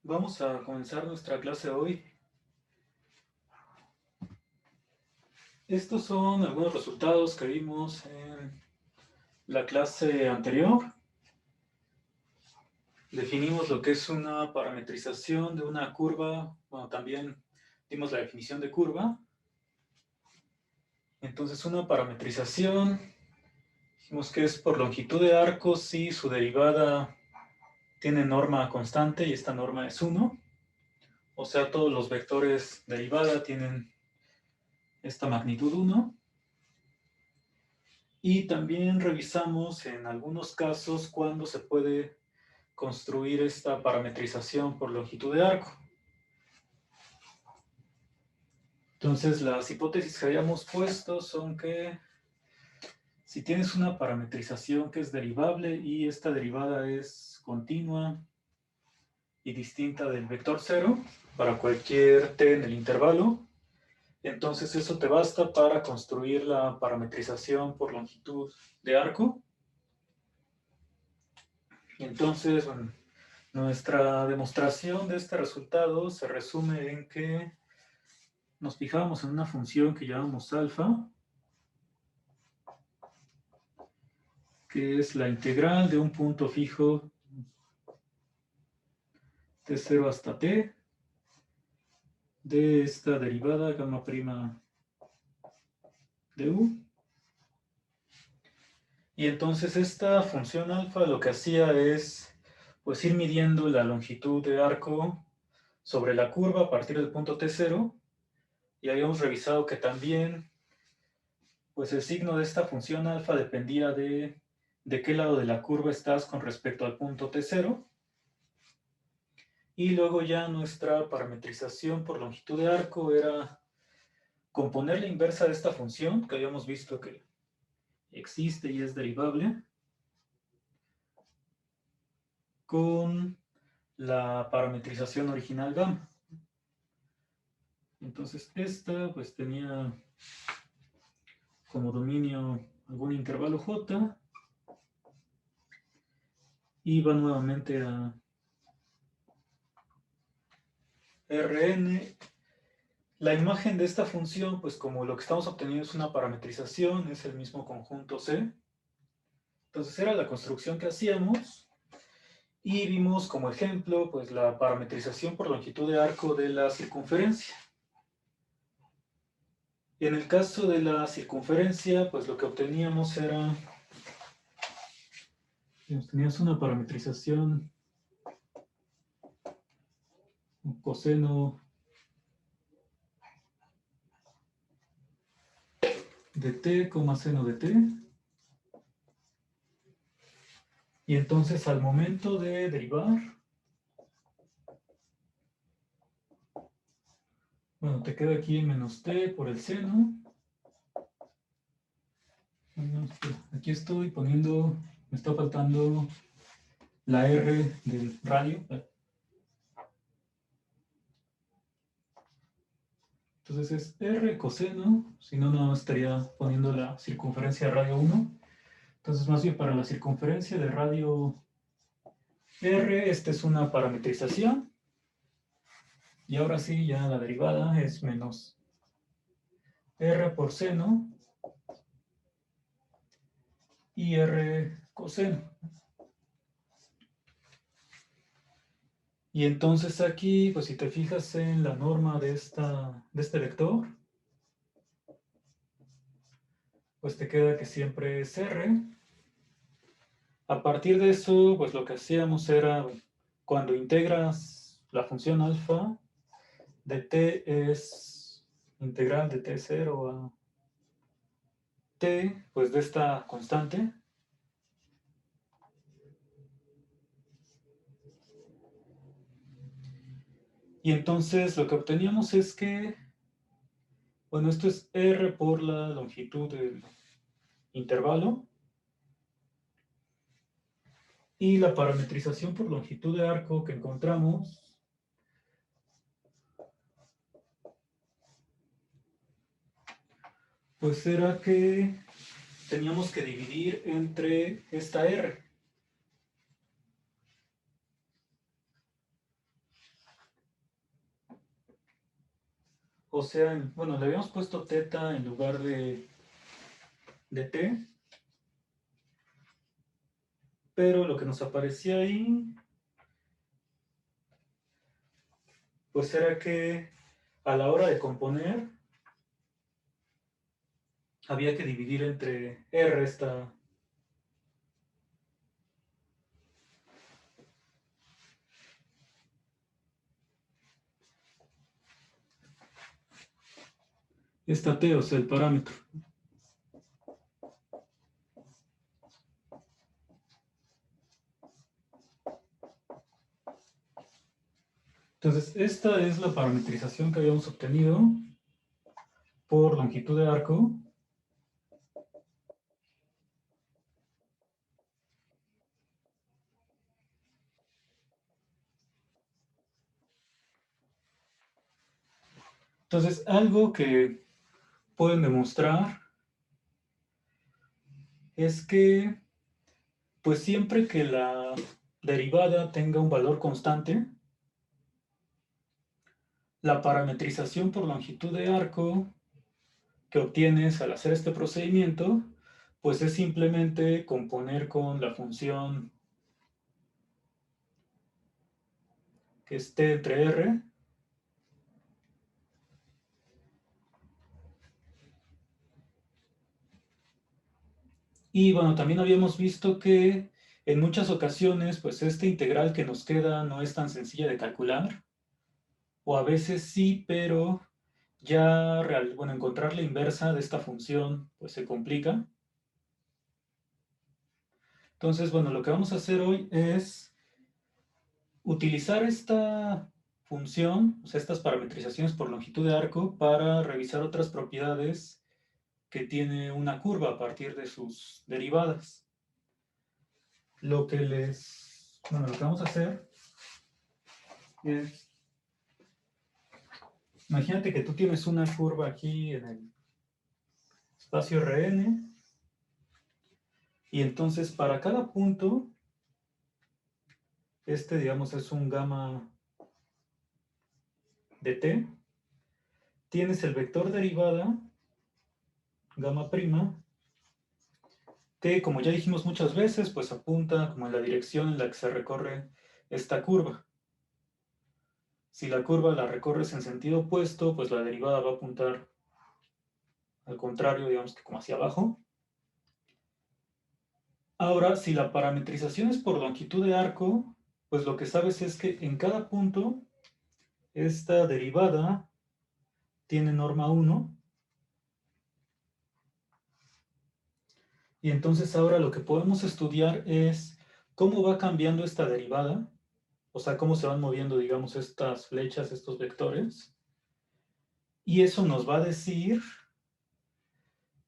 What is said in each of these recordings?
Vamos a comenzar nuestra clase hoy. Estos son algunos resultados que vimos en la clase anterior. Definimos lo que es una parametrización de una curva. Bueno, también dimos la definición de curva. Entonces, una parametrización, dijimos que es por longitud de arco si su derivada tiene norma constante y esta norma es 1. O sea, todos los vectores derivada tienen esta magnitud 1. Y también revisamos en algunos casos cuándo se puede construir esta parametrización por longitud de arco. Entonces, las hipótesis que habíamos puesto son que si tienes una parametrización que es derivable y esta derivada es continua y distinta del vector 0 para cualquier t en el intervalo, entonces eso te basta para construir la parametrización por longitud de arco. Y entonces, bueno, nuestra demostración de este resultado se resume en que nos fijamos en una función que llamamos alfa, que es la integral de un punto fijo t0 hasta t de esta derivada gamma prima de u. Y entonces esta función alfa lo que hacía es pues ir midiendo la longitud de arco sobre la curva a partir del punto t0, y habíamos revisado que también pues el signo de esta función alfa dependía de qué lado de la curva estás con respecto al punto t0. Y luego ya nuestra parametrización por longitud de arco era componer la inversa de esta función, que habíamos visto que existe y es derivable, con la parametrización original gamma. Entonces esta pues tenía como dominio algún intervalo j, y va nuevamente a Rn. La imagen de esta función, pues como lo que estamos obteniendo es una parametrización, es el mismo conjunto C. Entonces era la construcción que hacíamos, y vimos como ejemplo pues la parametrización por longitud de arco de la circunferencia. Y en el caso de la circunferencia, pues lo que obteníamos era, tenías una parametrización, un coseno de t, seno de t. Y entonces al momento de derivar, bueno, te queda aquí menos t por el seno. Bueno, aquí estoy poniendo, me está faltando la r del radio. Entonces es r coseno, si no, nada más estaría poniendo la circunferencia de radio 1. Entonces, más bien para la circunferencia de radio r, esta es una parametrización. Y ahora sí, ya la derivada es menos r por seno y r coseno. Y entonces aquí, pues si te fijas en la norma de este vector, pues te queda que siempre es r. A partir de eso, pues lo que hacíamos era, cuando integras la función alfa, de t es integral de t0 a t, pues de esta constante. Y entonces lo que obteníamos es que, bueno, esto es r por la longitud del intervalo. Y la parametrización por longitud de arco que encontramos, pues era que teníamos que dividir entre esta r. O sea, bueno, le habíamos puesto teta en lugar de t, pero lo que nos aparecía ahí, pues era que a la hora de componer, había que dividir entre r esta t, o sea, el parámetro. Entonces, esta es la parametrización que habíamos obtenido por longitud de arco. Entonces, algo que pueden demostrar es que, pues siempre que la derivada tenga un valor constante, la parametrización por longitud de arco que obtienes al hacer este procedimiento, pues es simplemente componer con la función que esté entre r. Y bueno, también habíamos visto que en muchas ocasiones, pues esta integral que nos queda no es tan sencilla de calcular, o a veces sí, pero ya, bueno, encontrar la inversa de esta función, pues se complica. Entonces, bueno, lo que vamos a hacer hoy es utilizar esta función, o sea, estas parametrizaciones por longitud de arco, para revisar otras propiedades que tiene una curva a partir de sus derivadas. Lo que vamos a hacer es, imagínate que tú tienes una curva aquí en el espacio Rn, y entonces para cada punto, digamos, es un gamma de t, tienes el vector derivada, gamma prima, que como ya dijimos muchas veces, pues apunta como en la dirección en la que se recorre esta curva. Si la curva la recorres en sentido opuesto, pues la derivada va a apuntar al contrario, digamos que como hacia abajo. Ahora, si la parametrización es por longitud de arco, pues lo que sabes es que en cada punto esta derivada tiene norma 1. Y entonces ahora lo que podemos estudiar es cómo va cambiando esta derivada, o sea, cómo se van moviendo, digamos, estas flechas, estos vectores. Y eso nos va a decir,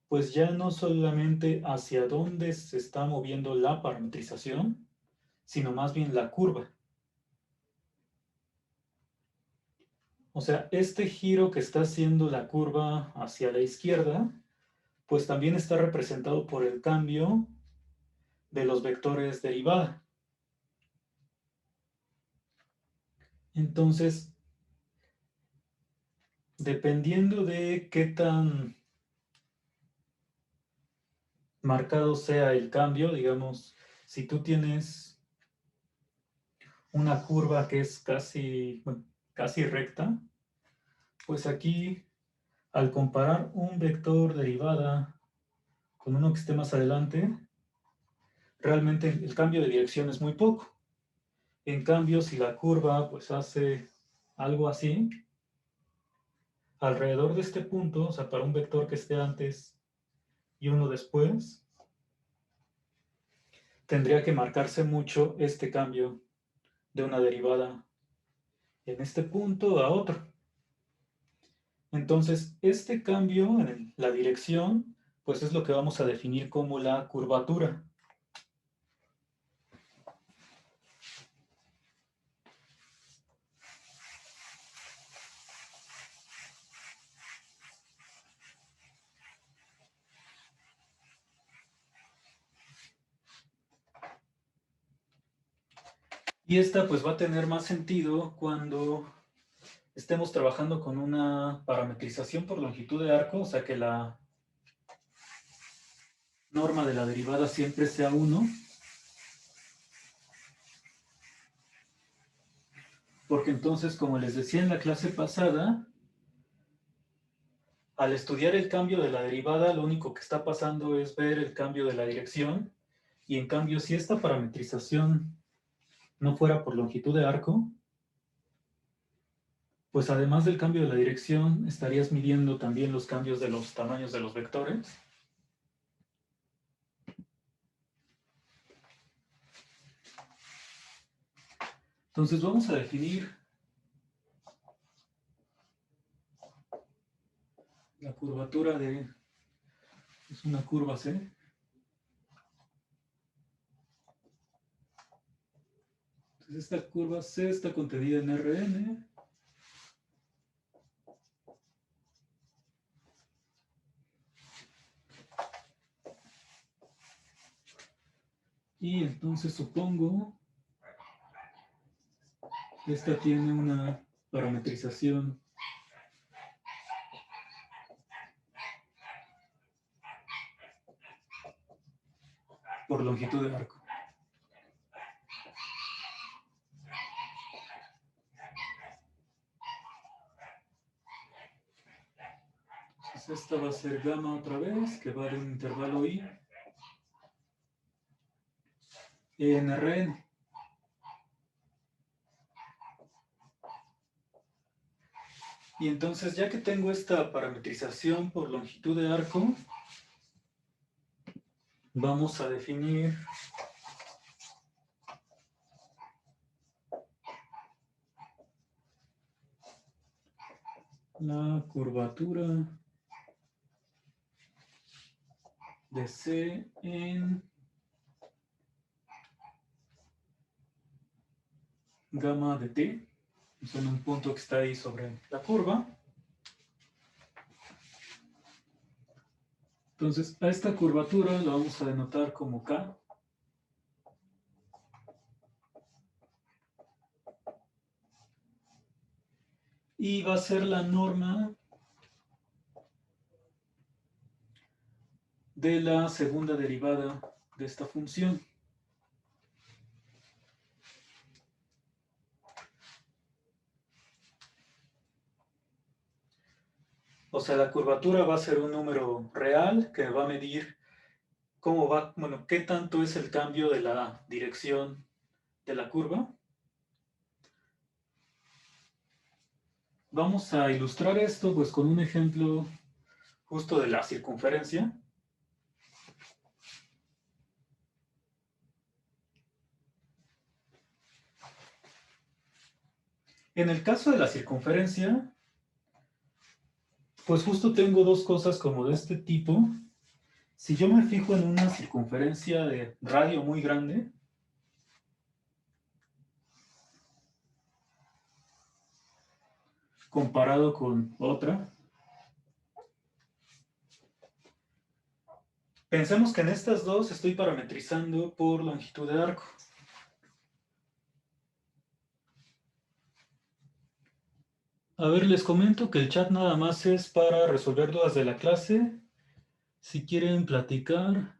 pues ya no solamente hacia dónde se está moviendo la parametrización, sino más bien la curva. O sea, este giro que está haciendo la curva hacia la izquierda, pues también está representado por el cambio de los vectores derivada. Entonces, dependiendo de qué tan marcado sea el cambio, digamos, si tú tienes una curva que es casi, bueno, casi recta, pues aquí, al comparar un vector derivada con uno que esté más adelante, realmente el cambio de dirección es muy poco. En cambio, si la curva pues hace algo así, alrededor de este punto, o sea, para un vector que esté antes y uno después, tendría que marcarse mucho este cambio de una derivada en este punto a otro. Entonces, este cambio en la dirección, pues es lo que vamos a definir como la curvatura. Y esta pues va a tener más sentido cuando estemos trabajando con una parametrización por longitud de arco, o sea que la norma de la derivada siempre sea 1, porque entonces, como les decía en la clase pasada, al estudiar el cambio de la derivada, lo único que está pasando es ver el cambio de la dirección, y en cambio, si esta parametrización no fuera por longitud de arco, pues además del cambio de la dirección, estarías midiendo también los cambios de los tamaños de los vectores. Entonces vamos a definir la curvatura de... es una curva C. Entonces esta curva C está contenida en Rn. Y entonces supongo que esta tiene una parametrización por longitud de arco. Entonces esta va a ser gamma otra vez, que va de un intervalo I en Rn. Y entonces, ya que tengo esta parametrización por longitud de arco, vamos a definir la curvatura de C en gamma de t, en un punto que está ahí sobre la curva. Entonces, a esta curvatura la vamos a denotar como K. Y va a ser la norma de la segunda derivada de esta función. O sea, la curvatura va a ser un número real que va a medir cómo va, bueno, qué tanto es el cambio de la dirección de la curva. Vamos a ilustrar esto pues con un ejemplo justo de la circunferencia. En el caso de la circunferencia, pues justo tengo dos cosas como de este tipo. Si yo me fijo en una circunferencia de radio muy grande, comparado con otra, pensemos que en estas dos estoy parametrizando por longitud de arco. A ver, les comento que el chat nada más es para resolver dudas de la clase. Si quieren platicar,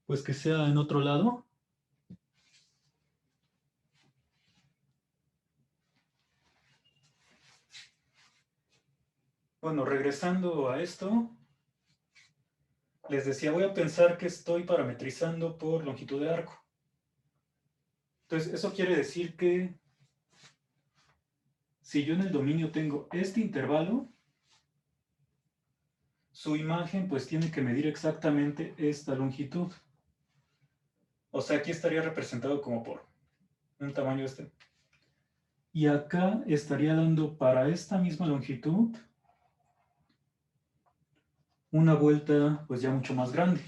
pues que sea en otro lado. Bueno, regresando a esto, les decía, voy a pensar que estoy parametrizando por longitud de arco. Entonces, eso quiere decir que si yo en el dominio tengo este intervalo, su imagen pues tiene que medir exactamente esta longitud. O sea, aquí estaría representado como por un tamaño este. Y acá estaría dando para esta misma longitud una vuelta pues ya mucho más grande.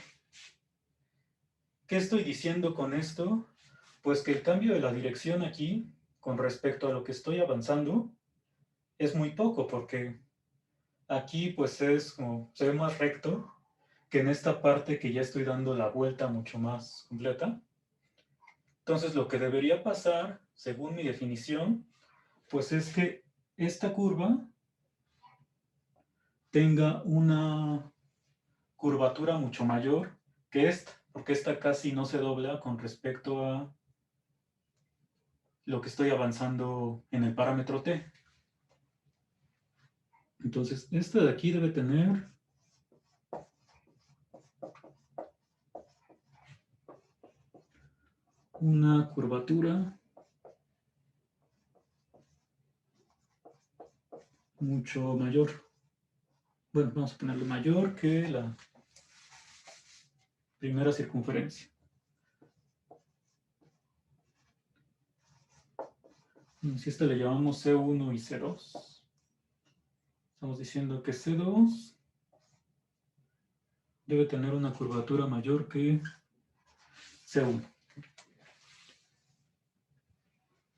¿Qué estoy diciendo con esto? Pues que el cambio de la dirección aquí, con respecto a lo que estoy avanzando, es muy poco, porque aquí pues es como, se ve más recto que en esta parte que ya estoy dando la vuelta mucho más completa. Entonces lo que debería pasar, según mi definición, pues es que esta curva tenga una curvatura mucho mayor que esta, porque esta casi no se dobla con respecto a lo que estoy avanzando en el parámetro t. Entonces, esta de aquí debe tener una curvatura mucho mayor. Bueno, vamos a ponerlo mayor que la primera circunferencia. Si esta le llamamos C1 y C2, estamos diciendo que C2 debe tener una curvatura mayor que C1.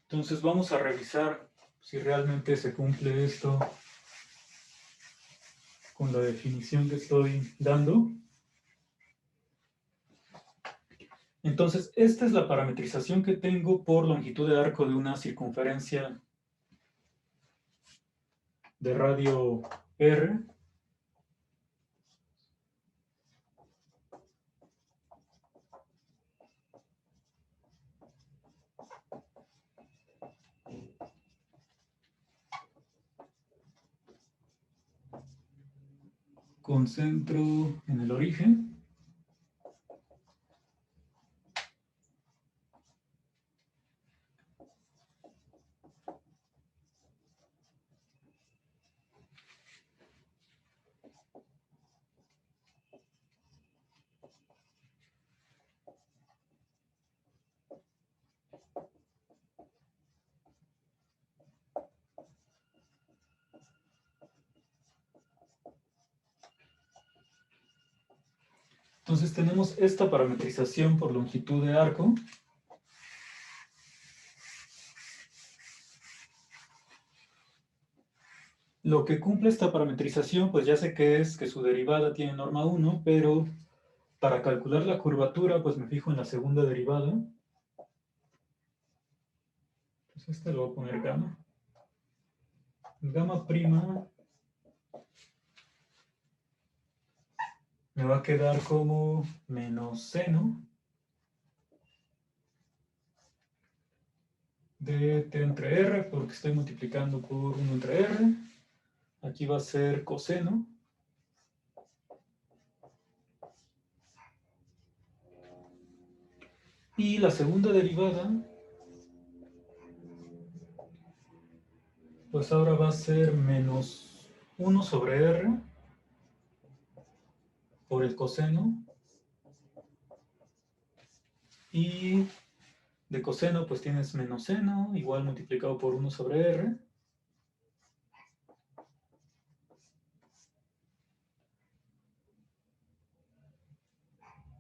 Entonces vamos a revisar si realmente se cumple esto con la definición que estoy dando. Entonces, esta es la parametrización que tengo por longitud de arco de una circunferencia de radio R. Con centro en el origen. Entonces tenemos esta parametrización por longitud de arco. Lo que cumple esta parametrización, pues ya sé que es que su derivada tiene norma 1, pero para calcular la curvatura, pues me fijo en la segunda derivada. Entonces este lo voy a poner gamma. Gamma prima me va a quedar como menos seno de t entre r, porque estoy multiplicando por 1 entre r. Aquí va a ser coseno. Y la segunda derivada, pues ahora va a ser menos 1 sobre r por el coseno. Y de coseno, pues tienes menos seno, igual multiplicado por 1 sobre r.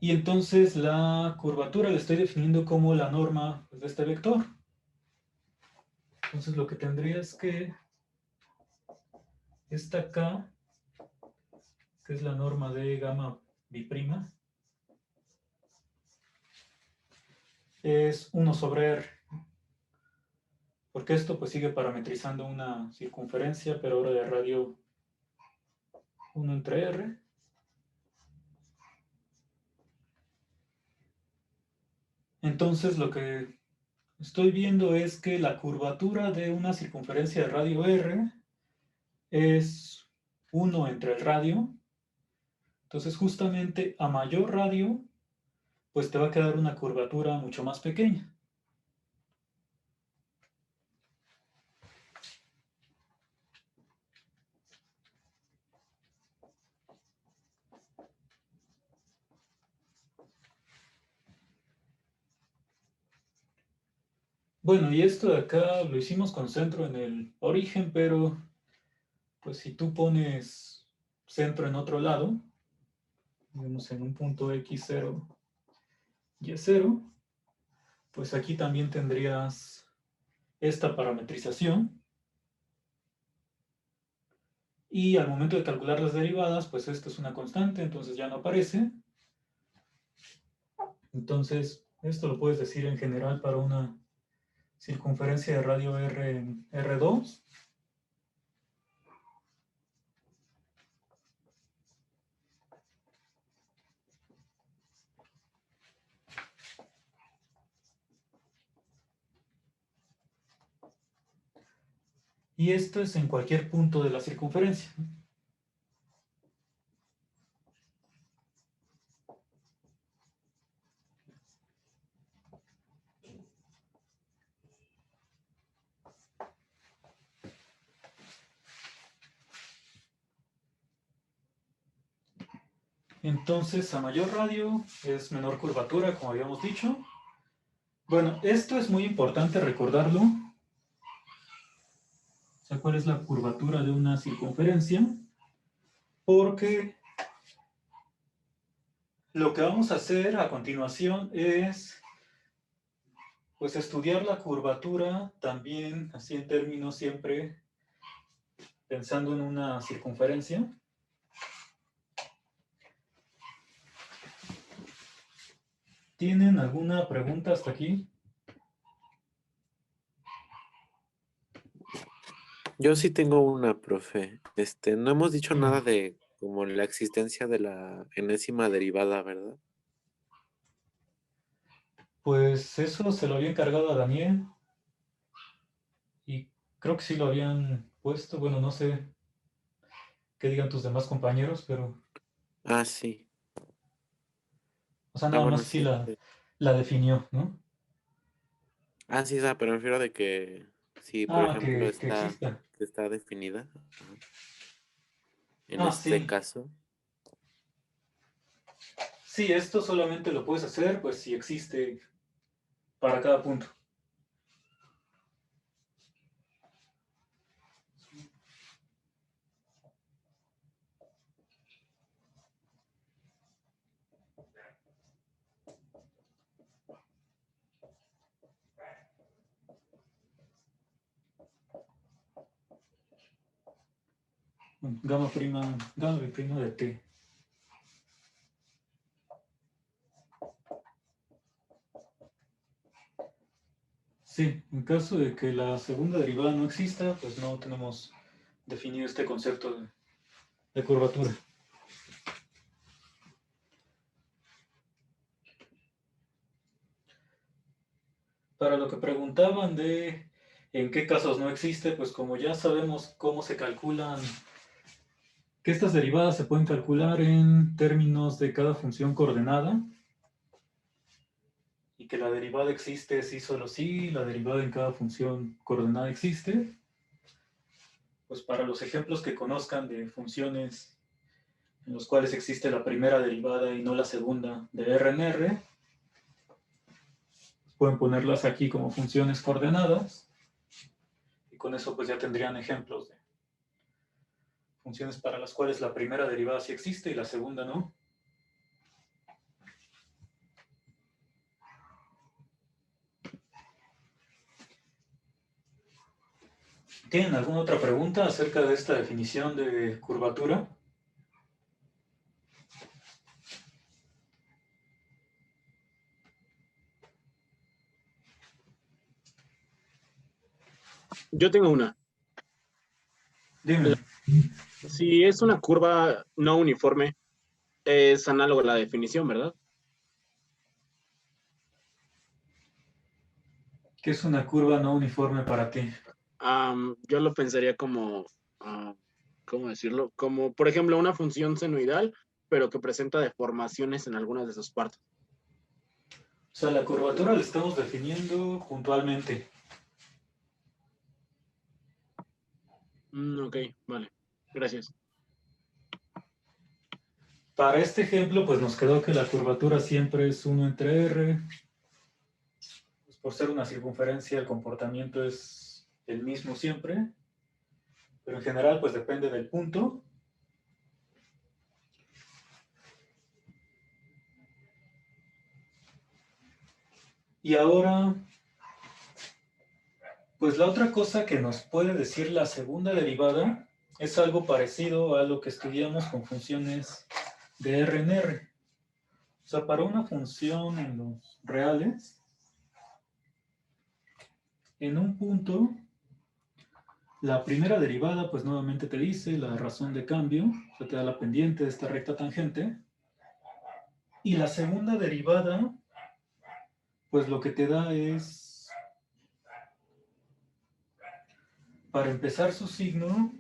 Y entonces la curvatura la estoy definiendo como la norma de este vector. Entonces lo que tendría es que esta k, que es la norma de gamma biprima, es 1 sobre r. Porque esto pues sigue parametrizando una circunferencia, pero ahora de radio 1 entre r. Entonces lo que estoy viendo es que la curvatura de una circunferencia de radio r es 1 entre el radio. Entonces justamente a mayor radio, pues te va a quedar una curvatura mucho más pequeña. Bueno, y esto de acá lo hicimos con centro en el origen, pero pues si tú pones centro en otro lado, digamos en un punto x0, y0, pues aquí también tendrías esta parametrización. Y al momento de calcular las derivadas, pues esto es una constante, entonces ya no aparece. Entonces, esto lo puedes decir en general para una circunferencia de radio r en R2. Y esto es en cualquier punto de la circunferencia. Entonces, a mayor radio es menor curvatura, como habíamos dicho. Bueno, esto es muy importante recordarlo. O sea, cuál es la curvatura de una circunferencia. Porque lo que vamos a hacer a continuación es pues estudiar la curvatura también, así en términos siempre pensando en una circunferencia. ¿Tienen alguna pregunta hasta aquí? Yo sí tengo una, profe. No hemos dicho Dime. nada de como la existencia de la enésima derivada, ¿verdad? Pues eso se lo había encargado a Daniel y creo que sí lo habían puesto. Bueno, no sé qué digan tus demás compañeros, pero, Ah, sí. o sea, Ah, nada más bueno, sí sí. la definió, ¿no? Ah, sí, pero me refiero de que si, por Ah, ejemplo, que exista. que está definida, ajá, en Ah, este sí. caso. Sí, esto solamente lo puedes hacer, pues, si existe para cada punto. Bueno, gamma b prima de t. Sí, en caso de que la segunda derivada no exista, pues no tenemos definido este concepto de curvatura. Para lo que preguntaban de en qué casos no existe, pues como ya sabemos cómo se calculan, que estas derivadas se pueden calcular en términos de cada función coordenada, y que la derivada existe sí solo sí, la derivada en cada función coordenada existe, pues para los ejemplos que conozcan de funciones en los cuales existe la primera derivada y no la segunda de R en R, pueden ponerlas aquí como funciones coordenadas, y con eso pues ya tendrían ejemplos de funciones para las cuales la primera derivada sí existe y la segunda no. ¿Tienen alguna otra pregunta acerca de esta definición de curvatura? Yo tengo una. Dime. Si es una curva no uniforme, es análogo a la definición, ¿verdad? ¿Qué es una curva no uniforme para ti? Yo lo pensaría como, ¿cómo decirlo? Como, por ejemplo, una función senoidal, pero que presenta deformaciones en algunas de sus partes. O sea, la curvatura la estamos definiendo puntualmente. Ok, vale. Gracias. Para este ejemplo, pues nos quedó que la curvatura siempre es 1 entre r. Pues por ser una circunferencia, el comportamiento es el mismo siempre. Pero en general, pues depende del punto. Y ahora, pues la otra cosa que nos puede decir la segunda derivada es algo parecido a lo que estudiamos con funciones de R en R. O sea, para una función en los reales, en un punto, la primera derivada, pues nuevamente te dice la razón de cambio, o sea, te da la pendiente de esta recta tangente. Y la segunda derivada, pues lo que te da es para empezar su signo,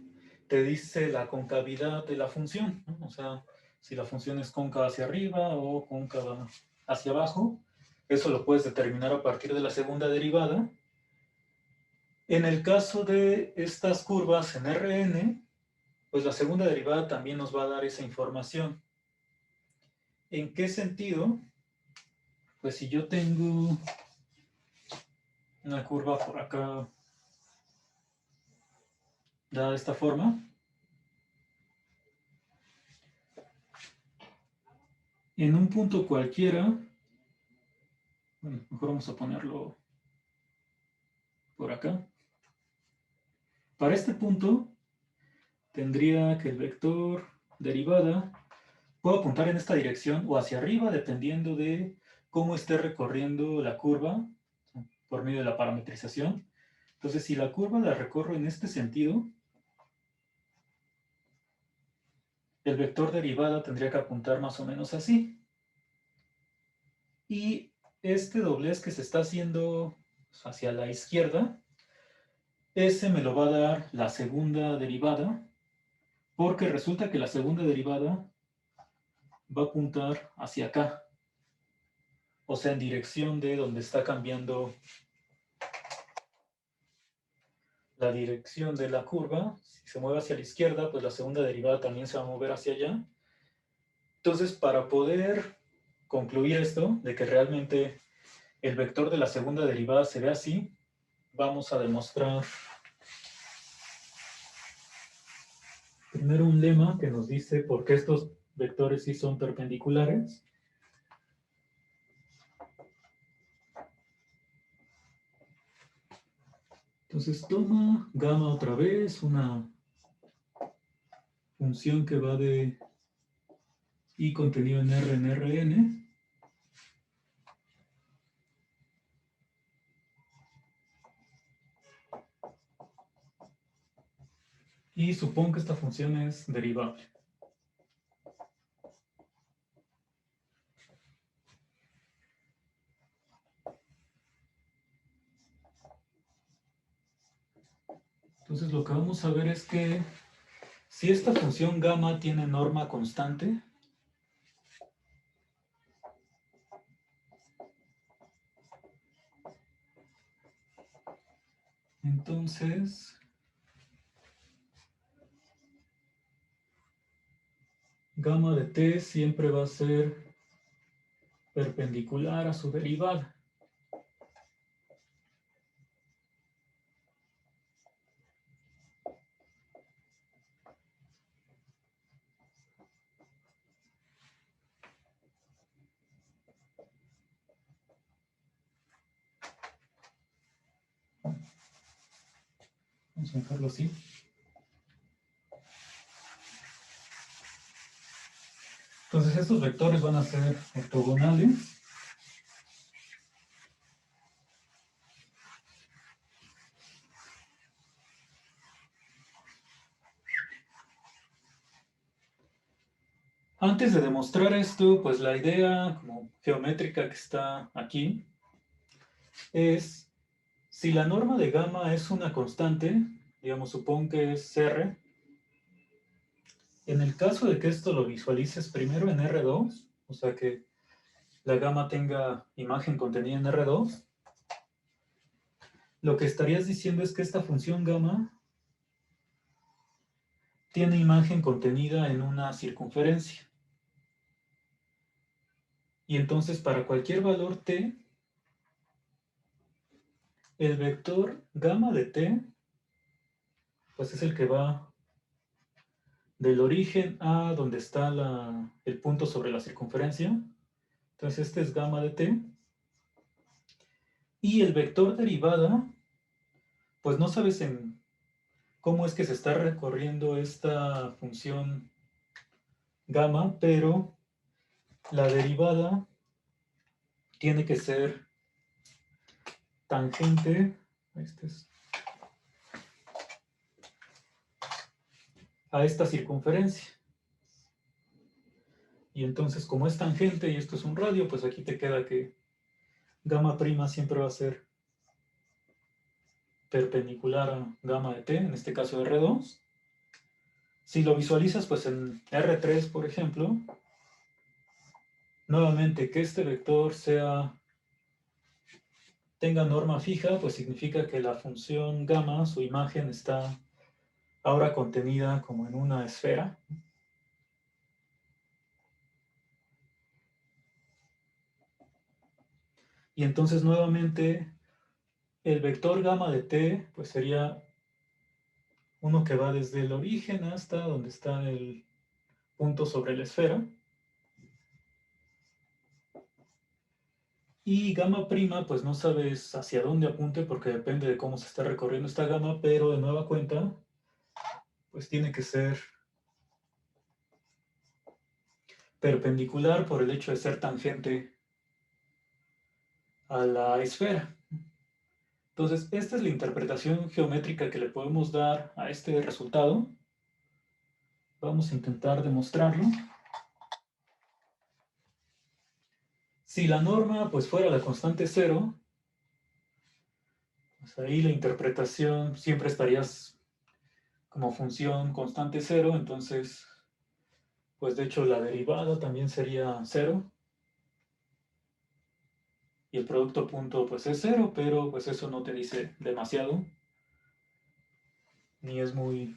te dice la concavidad de la función, ¿no? O sea, si la función es cóncava hacia arriba o cóncava hacia abajo, eso lo puedes determinar a partir de la segunda derivada. En el caso de estas curvas en Rn, pues la segunda derivada también nos va a dar esa información. ¿En qué sentido? Pues si yo tengo una curva por acá dada de esta forma, en un punto cualquiera, bueno, mejor vamos a ponerlo por acá. Para este punto, tendría que el vector derivada puedo apuntar en esta dirección o hacia arriba, dependiendo de cómo esté recorriendo la curva por medio de la parametrización. Entonces, si la curva la recorro en este sentido, el vector derivada tendría que apuntar más o menos así. Y este doblez que se está haciendo hacia la izquierda, ese me lo va a dar la segunda derivada, porque resulta que la segunda derivada va a apuntar hacia acá, o sea, en dirección de donde está cambiando la dirección de la curva. Si se mueve hacia la izquierda, pues la segunda derivada también se va a mover hacia allá. Entonces, para poder concluir esto, de que realmente el vector de la segunda derivada se ve así, vamos a demostrar primero un lema que nos dice por qué estos vectores sí son perpendiculares. Entonces toma gamma otra vez, una función que va de I contenido en R en Rn. Y supongo que esta función es derivable. Entonces lo que vamos a ver es que si esta función gamma tiene norma constante, entonces gamma de t siempre va a ser perpendicular a su derivada. Vamos a dejarlo así. Entonces estos vectores van a ser ortogonales. Antes de demostrar esto, pues la idea como geométrica que está aquí es, si la norma de gamma es una constante, digamos, supón que es R, en el caso de que esto lo visualices primero en R2, o sea que la gamma tenga imagen contenida en R2, lo que estarías diciendo es que esta función gamma tiene imagen contenida en una circunferencia. Y entonces para cualquier valor t, el vector gamma de t, pues es el que va del origen a donde está el punto sobre la circunferencia. Entonces este es gamma de t. Y el vector derivada, pues no sabes cómo es que se está recorriendo esta función gamma, pero la derivada tiene que ser tangente a esta circunferencia. Y entonces, como es tangente y esto es un radio, pues aquí te queda que gamma prima siempre va a ser perpendicular a gamma de t, en este caso R2. Si lo visualizas pues en R3, por ejemplo, nuevamente que este vector tenga norma fija, pues significa que la función gamma, su imagen, está ahora contenida como en una esfera. Y entonces nuevamente el vector gamma de t pues sería uno que va desde el origen hasta donde está el punto sobre la esfera. Y gamma prima, pues no sabes hacia dónde apunte porque depende de cómo se está recorriendo esta gama, pero de nueva cuenta, pues tiene que ser perpendicular por el hecho de ser tangente a la esfera. Entonces, esta es la interpretación geométrica que le podemos dar a este resultado. Vamos a intentar demostrarlo. Si la norma pues fuera la constante cero, pues ahí la interpretación siempre estarías como función constante cero, entonces pues de hecho la derivada también sería cero. Y el producto punto pues es cero, pero pues eso no te dice demasiado. Ni es muy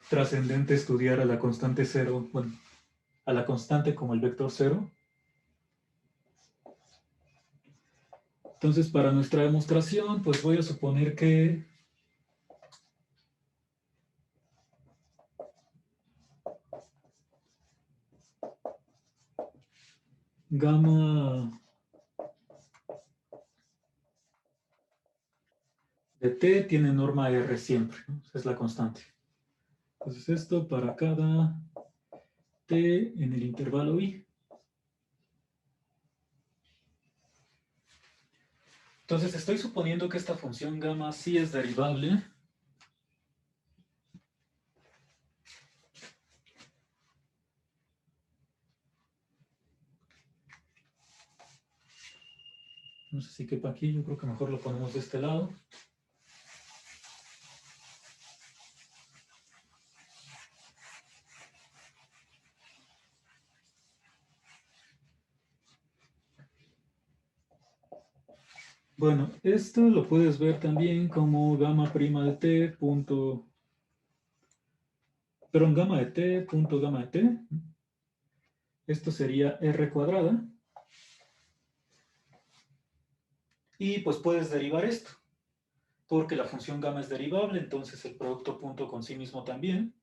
trascendente estudiar a la constante cero, bueno, a la constante como el vector cero. Entonces, para nuestra demostración, pues voy a suponer que gamma de t tiene norma R siempre, ¿no? Esa es la constante. Entonces, esto para cada t en el intervalo i. Entonces, estoy suponiendo que esta función gamma sí es derivable. No sé si quepa aquí, yo creo que mejor lo ponemos de este lado. Bueno, esto lo puedes ver también como gamma prima de t punto, perdón, gamma de t punto gamma de t. Esto sería r cuadrada. Y pues puedes derivar esto, porque la función gamma es derivable, entonces el producto punto con sí mismo también.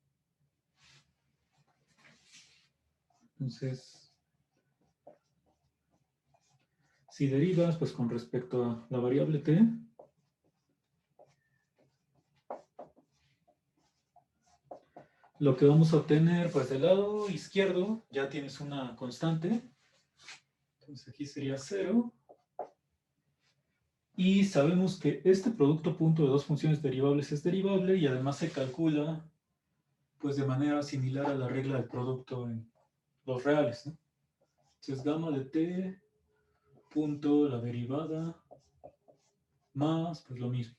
Entonces, si derivas, pues con respecto a la variable t, lo que vamos a obtener, pues del lado izquierdo ya tienes una constante. Entonces aquí sería 0. Y sabemos que este producto punto de dos funciones derivables es derivable y además se calcula pues de manera similar a la regla del producto en los reales, ¿no? Entonces gamma de t punto la derivada más pues lo mismo.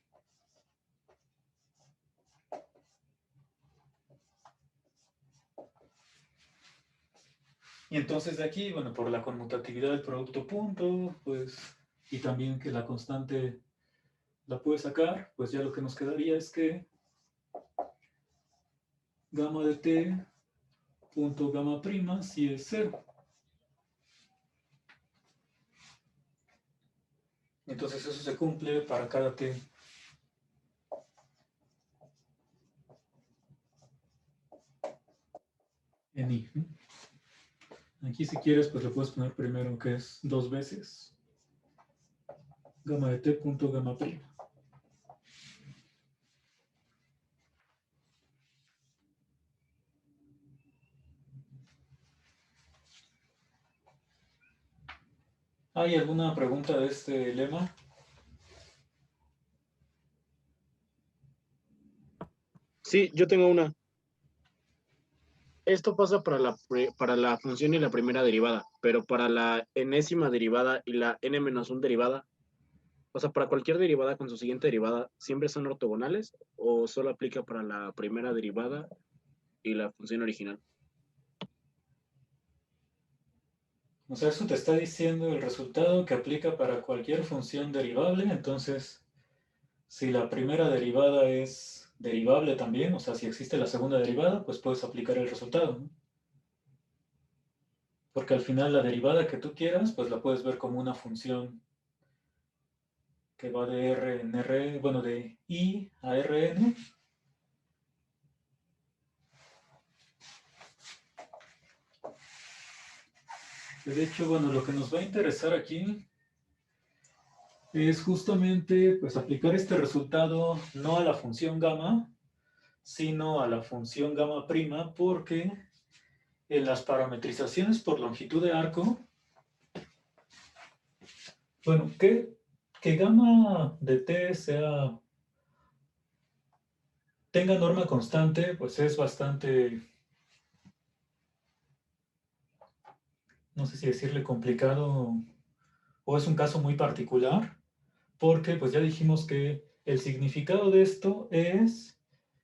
Y entonces de aquí, bueno, por la conmutatividad del producto punto, pues, y también que la constante la puede sacar, pues ya lo que nos quedaría es que gamma de t punto gamma prima si es 0. Entonces eso se cumple para cada t. En i. Aquí si quieres, pues le puedes poner primero que es 2 veces gamma de t punto gamma prima. ¿Hay alguna pregunta de este lema? Sí, yo tengo una. Esto pasa para la función y la primera derivada, pero para la enésima derivada y la n-1 derivada, O sea, para cualquier derivada con su siguiente derivada, ¿siempre son ortogonales o solo aplica para la primera derivada y la función original? O sea, eso te está diciendo el resultado que aplica para cualquier función derivable. Entonces, si la primera derivada es derivable también, o sea, si existe la segunda derivada, pues puedes aplicar el resultado, ¿no? Porque al final la derivada que tú quieras, pues la puedes ver como una función que va de R en R, bueno, de I a Rn. De hecho, bueno, lo que nos va a interesar aquí es justamente pues aplicar este resultado no a la función gamma, sino a la función gamma prima, porque en las parametrizaciones por longitud de arco, bueno, que gamma de t tenga norma constante, pues es bastante, no sé si decirle complicado o es un caso muy particular, porque pues ya dijimos que el significado de esto es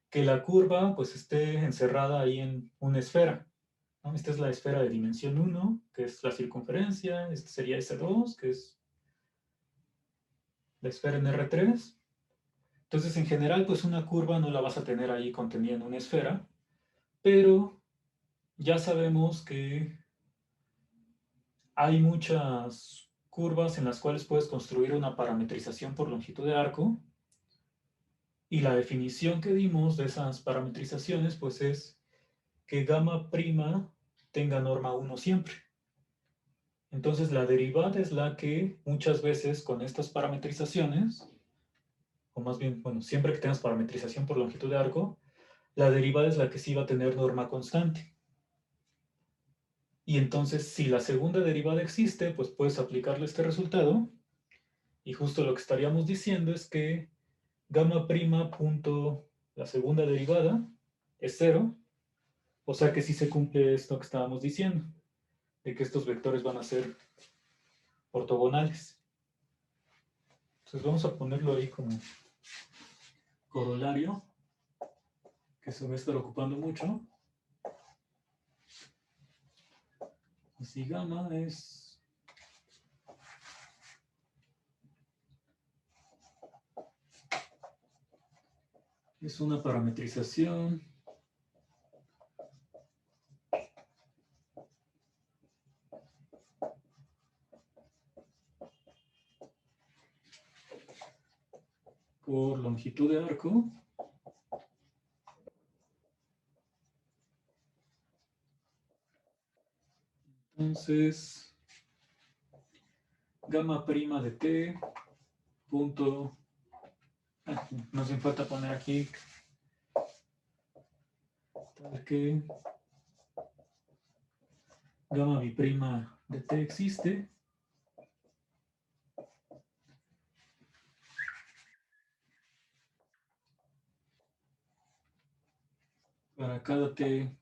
que la curva pues esté encerrada ahí en una esfera, ¿no? Esta es la esfera de dimensión 1, que es la circunferencia, este sería S2, que es la esfera en R3. Entonces, en general, pues una curva no la vas a tener ahí conteniendo una esfera, pero ya sabemos que hay muchas curvas en las cuales puedes construir una parametrización por longitud de arco, y la definición que dimos de esas parametrizaciones, pues es que gamma prima tenga norma 1 siempre. Entonces, la derivada es la que muchas veces con estas parametrizaciones, o más bien, bueno, siempre que tengas parametrización por longitud de arco, la derivada es la que sí va a tener norma constante. Y entonces, si la segunda derivada existe, pues puedes aplicarle este resultado. Y justo lo que estaríamos diciendo es que gamma prima punto la segunda derivada es 0. O sea que sí se cumple esto que estábamos diciendo, de que estos vectores van a ser ortogonales. Entonces vamos a ponerlo ahí como corolario, que se va a estar ocupando mucho. Así gamma es una parametrización por longitud de arco. Entonces, gamma prima de t punto, nos hace falta poner aquí tal que gamma biprima de t existe para cada t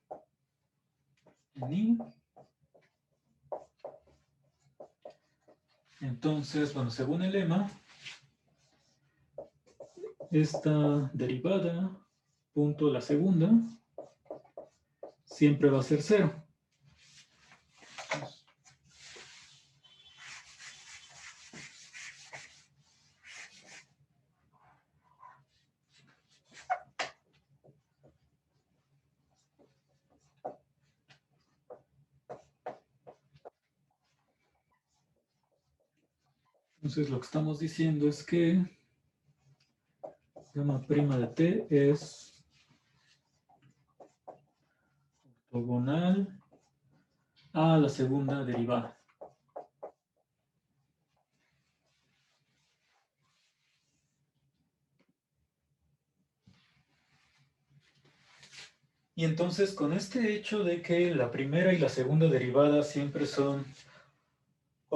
en i. Entonces, bueno, según el lema, esta derivada punto la segunda siempre va a ser 0. Entonces lo que estamos diciendo es que gamma prima de t es ortogonal a la segunda derivada. Y entonces con este hecho de que la primera y la segunda derivada siempre son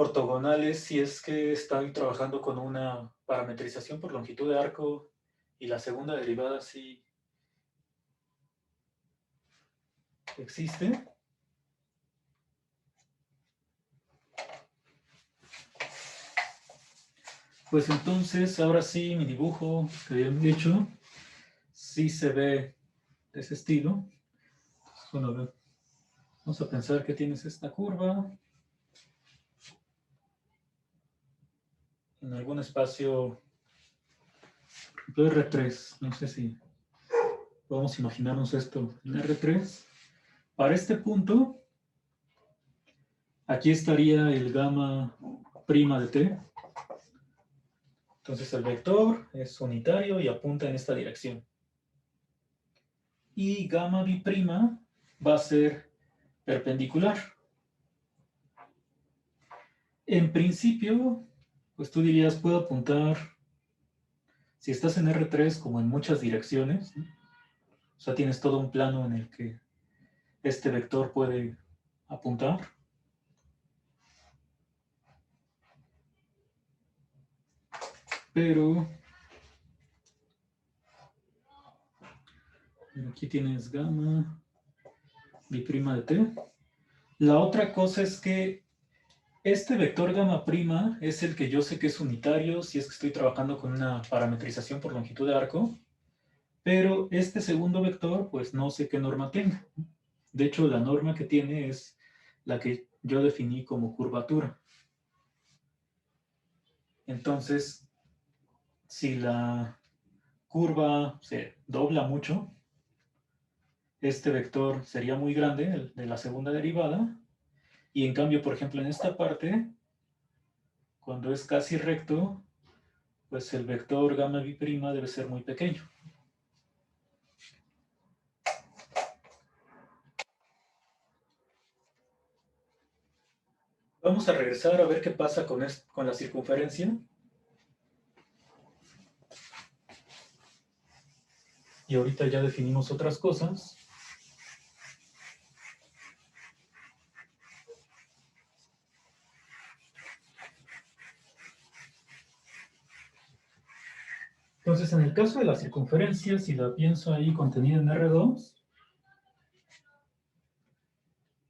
ortogonales, si es que estoy trabajando con una parametrización por longitud de arco y la segunda derivada sí existe, Pues entonces, ahora sí, mi dibujo que habían hecho, sí se ve de ese estilo. Bueno, a ver, vamos a pensar que tienes esta curva en algún espacio, por ejemplo, R3. No sé si podemos imaginarnos esto en R3. Para este punto, aquí estaría el gamma prima de t. Entonces el vector es unitario y apunta en esta dirección. Y gamma bi'prima va a ser perpendicular. En principio, pues tú dirías, puedo apuntar, si estás en R3, como en muchas direcciones, ¿no? O sea, tienes todo un plano en el que este vector puede apuntar. Pero aquí tienes gamma bi'prima de t. La otra cosa es que este vector gamma prima es el que yo sé que es unitario si es que estoy trabajando con una parametrización por longitud de arco, pero este segundo vector, pues no sé qué norma tenga. De hecho, la norma que tiene es la que yo definí como curvatura. Entonces, si la curva se dobla mucho, este vector sería muy grande, el de la segunda derivada, y en cambio, por ejemplo, en esta parte, cuando es casi recto, pues el vector gamma bi'prima debe ser muy pequeño. Vamos a regresar a ver qué pasa con la circunferencia. Y ahorita ya definimos otras cosas. Entonces, en el caso de la circunferencia, si la pienso ahí contenida en R2,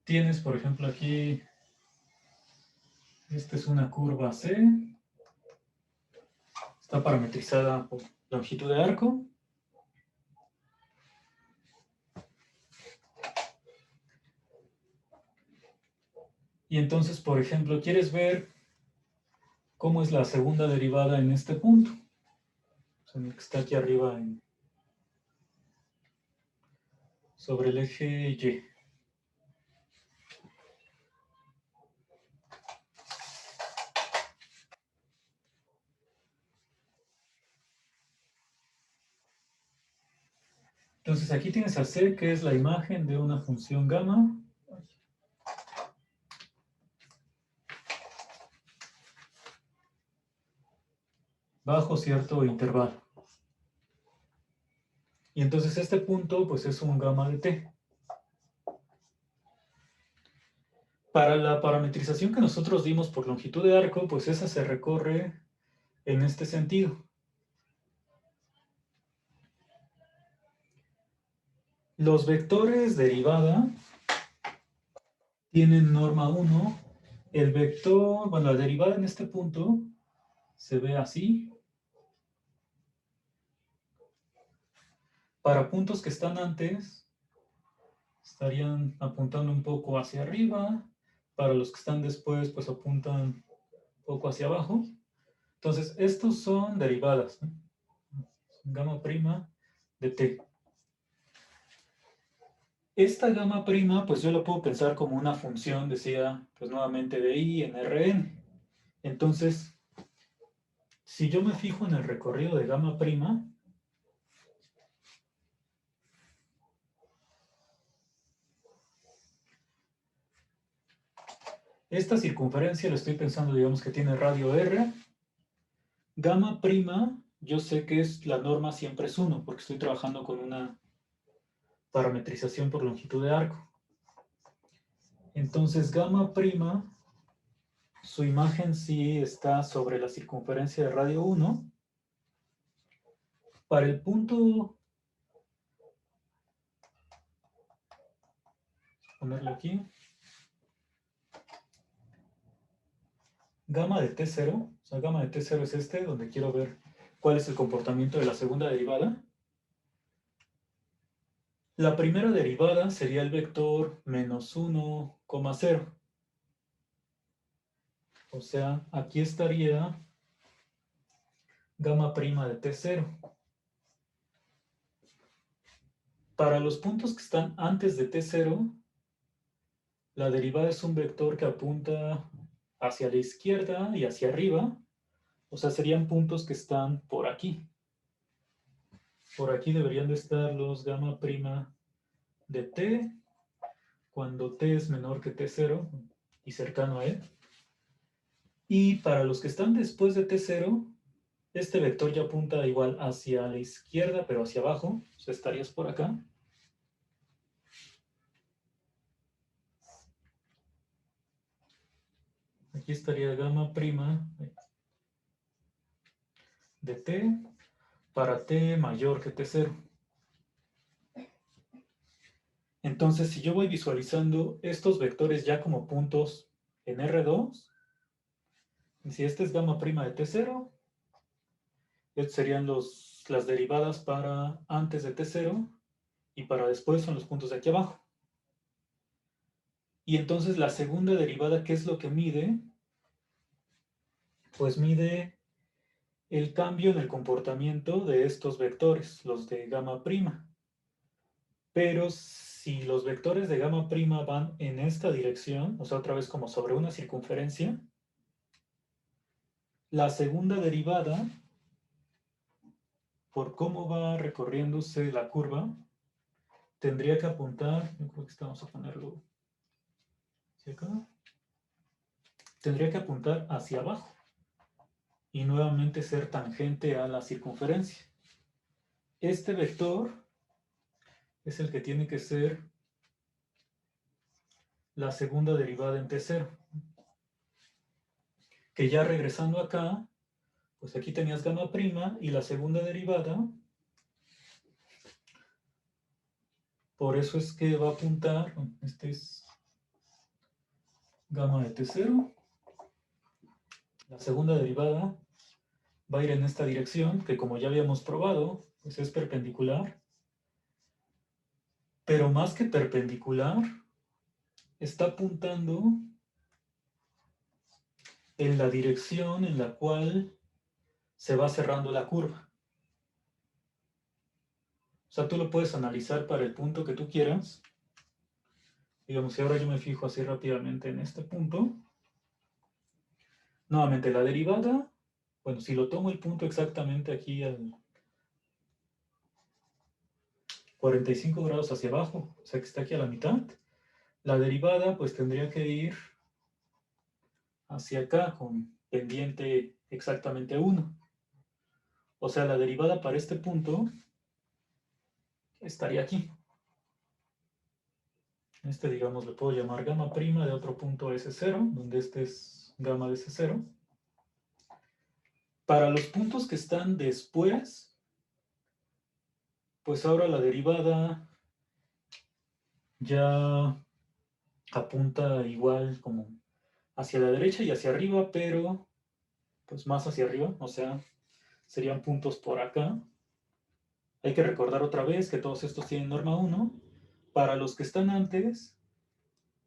tienes, por ejemplo, aquí, esta es una curva C, está parametrizada por longitud de arco. Y entonces, por ejemplo, quieres ver cómo es la segunda derivada en este punto. O sea, en el que está aquí arriba sobre el eje Y. Entonces aquí tienes a C, que es la imagen de una función gamma. Bajo cierto intervalo. Y entonces este punto, pues es un gamma de t. Para la parametrización que nosotros dimos por longitud de arco, pues esa se recorre en este sentido. Los vectores derivada tienen norma 1. El vector, bueno, la derivada en este punto se ve así. Para puntos que están antes, estarían apuntando un poco hacia arriba. Para los que están después, pues apuntan un poco hacia abajo. Entonces, estos son derivadas, ¿no? Gamma prima de t. Esta gamma prima, pues yo lo puedo pensar como una función, decía, pues nuevamente de i en Rn. Entonces, si yo me fijo en el recorrido de gamma prima, esta circunferencia la estoy pensando, digamos que tiene radio r. Gamma prima, yo sé que es la norma siempre es 1, porque estoy trabajando con una parametrización por longitud de arco. Entonces, gamma prima, su imagen sí está sobre la circunferencia de radio 1. Para el punto, ponerlo aquí, gamma de T0 sea, gamma de T0 es este, donde quiero ver cuál es el comportamiento de la segunda derivada. La primera derivada sería el vector menos 1,0. O sea, aquí estaría gamma prima de T0. Para los puntos que están antes de T0, la derivada es un vector que apunta hacia la izquierda y hacia arriba. O sea, serían puntos que están por aquí. Por aquí deberían de estar los gamma prima de T, cuando T es menor que T0 y cercano a él. Y para los que están después de T0, este vector ya apunta igual hacia la izquierda, pero hacia abajo. O sea, estarías por acá. Aquí estaría gamma prima de T para T mayor que T0. Entonces, si yo voy visualizando estos vectores ya como puntos en R2, si este es gamma prima de T0, estos serían las derivadas para antes de T0 y para después son los puntos de aquí abajo. Y entonces la segunda derivada, ¿qué es lo que mide? Pues mide el cambio en el comportamiento de estos vectores, los de gamma prima. Pero si los vectores de gamma prima van en esta dirección, o sea, otra vez como sobre una circunferencia, la segunda derivada, por cómo va recorriéndose la curva, tendría que apuntar, yo creo que vamos a ponerlo hacia acá, tendría que apuntar hacia abajo y nuevamente ser tangente a la circunferencia. Este vector es el que tiene que ser la segunda derivada en T0. Que ya regresando acá, pues aquí tenías gamma prima y la segunda derivada, por eso es que va a apuntar, este es gamma de T0, la segunda derivada va a ir en esta dirección, que como ya habíamos probado, pues es perpendicular, pero más que perpendicular, está apuntando en la dirección en la cual se va cerrando la curva. O sea, tú lo puedes analizar para el punto que tú quieras. Digamos, si ahora yo me fijo así rápidamente en este punto, nuevamente la derivada, bueno, si lo tomo el punto exactamente aquí al 45 grados hacia abajo, o sea que está aquí a la mitad, la derivada pues tendría que ir hacia acá con pendiente exactamente 1. O sea, la derivada para este punto estaría aquí. Este, digamos, le puedo llamar gamma prima de otro punto S0, donde este es gamma de S0. Para los puntos que están después, pues ahora la derivada ya apunta igual como hacia la derecha y hacia arriba, pero pues más hacia arriba, o sea, serían puntos por acá. Hay que recordar otra vez que todos estos tienen norma 1. Para los que están antes,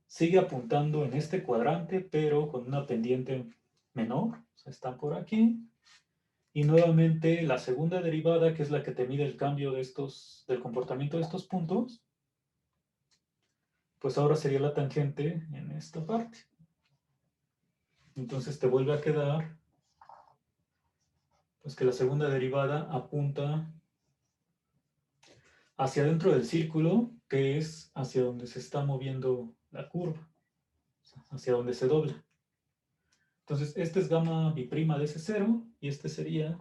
sigue apuntando en este cuadrante, pero con una pendiente menor, o sea, están por aquí. Y nuevamente la segunda derivada, que es la que te mide el cambio de del comportamiento de estos puntos, pues ahora sería la tangente en esta parte. Entonces te vuelve a quedar pues que la segunda derivada apunta hacia dentro del círculo, que es hacia donde se está moviendo la curva, hacia donde se dobla. Entonces, este es gamma biprima de S0 y este sería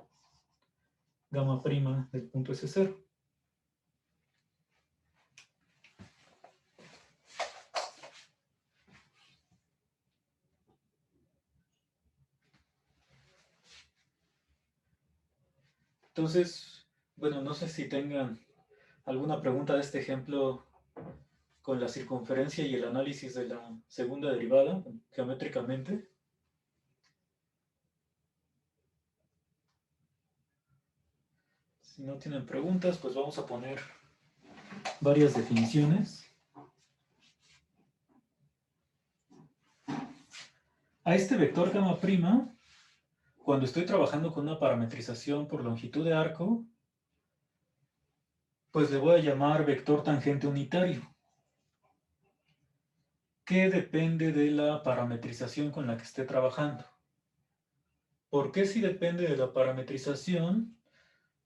gamma prima del punto S0. Entonces, bueno, no sé si tengan alguna pregunta de este ejemplo con la circunferencia y el análisis de la segunda derivada geométricamente. Si no tienen preguntas, pues vamos a poner varias definiciones. A este vector gamma prima, cuando estoy trabajando con una parametrización por longitud de arco, pues le voy a llamar vector tangente unitario, que depende de la parametrización con la que esté trabajando. ¿Por qué si depende de la parametrización?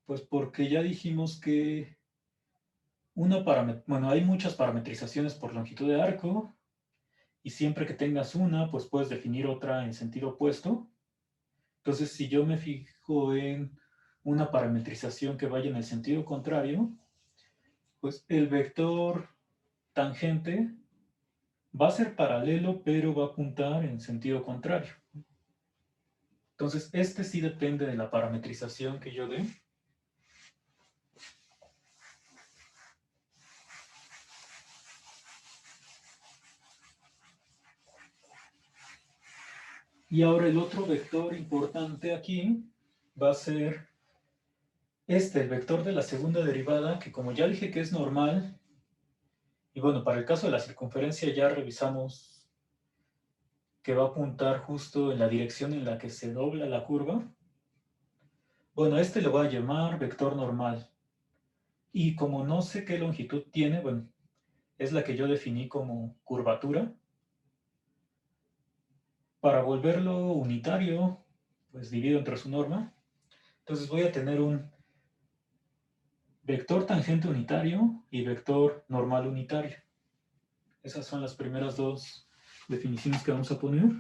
Pues porque ya dijimos que hay muchas parametrizaciones por longitud de arco, y siempre que tengas una, pues puedes definir otra en sentido opuesto. Entonces, si yo me fijo en una parametrización que vaya en el sentido contrario, pues el vector tangente va a ser paralelo, pero va a apuntar en sentido contrario. Entonces, este sí depende de la parametrización que yo dé. Y ahora el otro vector importante aquí va a ser el vector de la segunda derivada, que como ya dije que es normal, y bueno, para el caso de la circunferencia ya revisamos que va a apuntar justo en la dirección en la que se dobla la curva. Bueno, le voy a llamar vector normal. Y como no sé qué longitud tiene, bueno, es la que yo definí como curvatura. Para volverlo unitario, pues divido entre su norma. Entonces voy a tener un vector tangente unitario y vector normal unitario. Esas son las primeras dos definiciones que vamos a poner.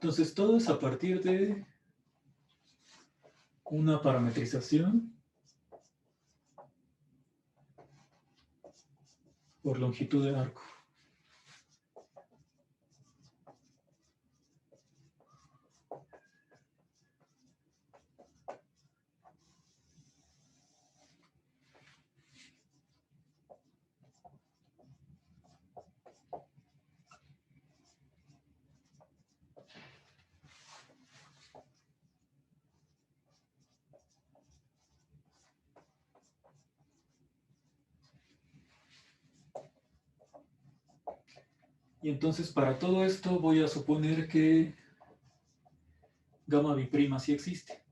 Entonces todo es a partir de una parametrización por longitud de arco. Y entonces para todo esto voy a suponer que gamma biprima sí existe.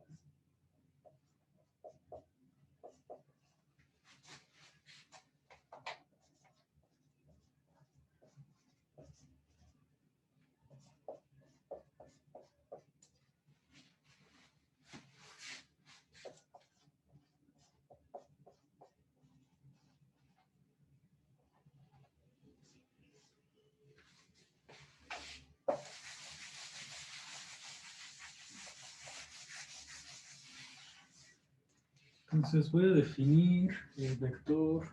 Entonces voy a definir el vector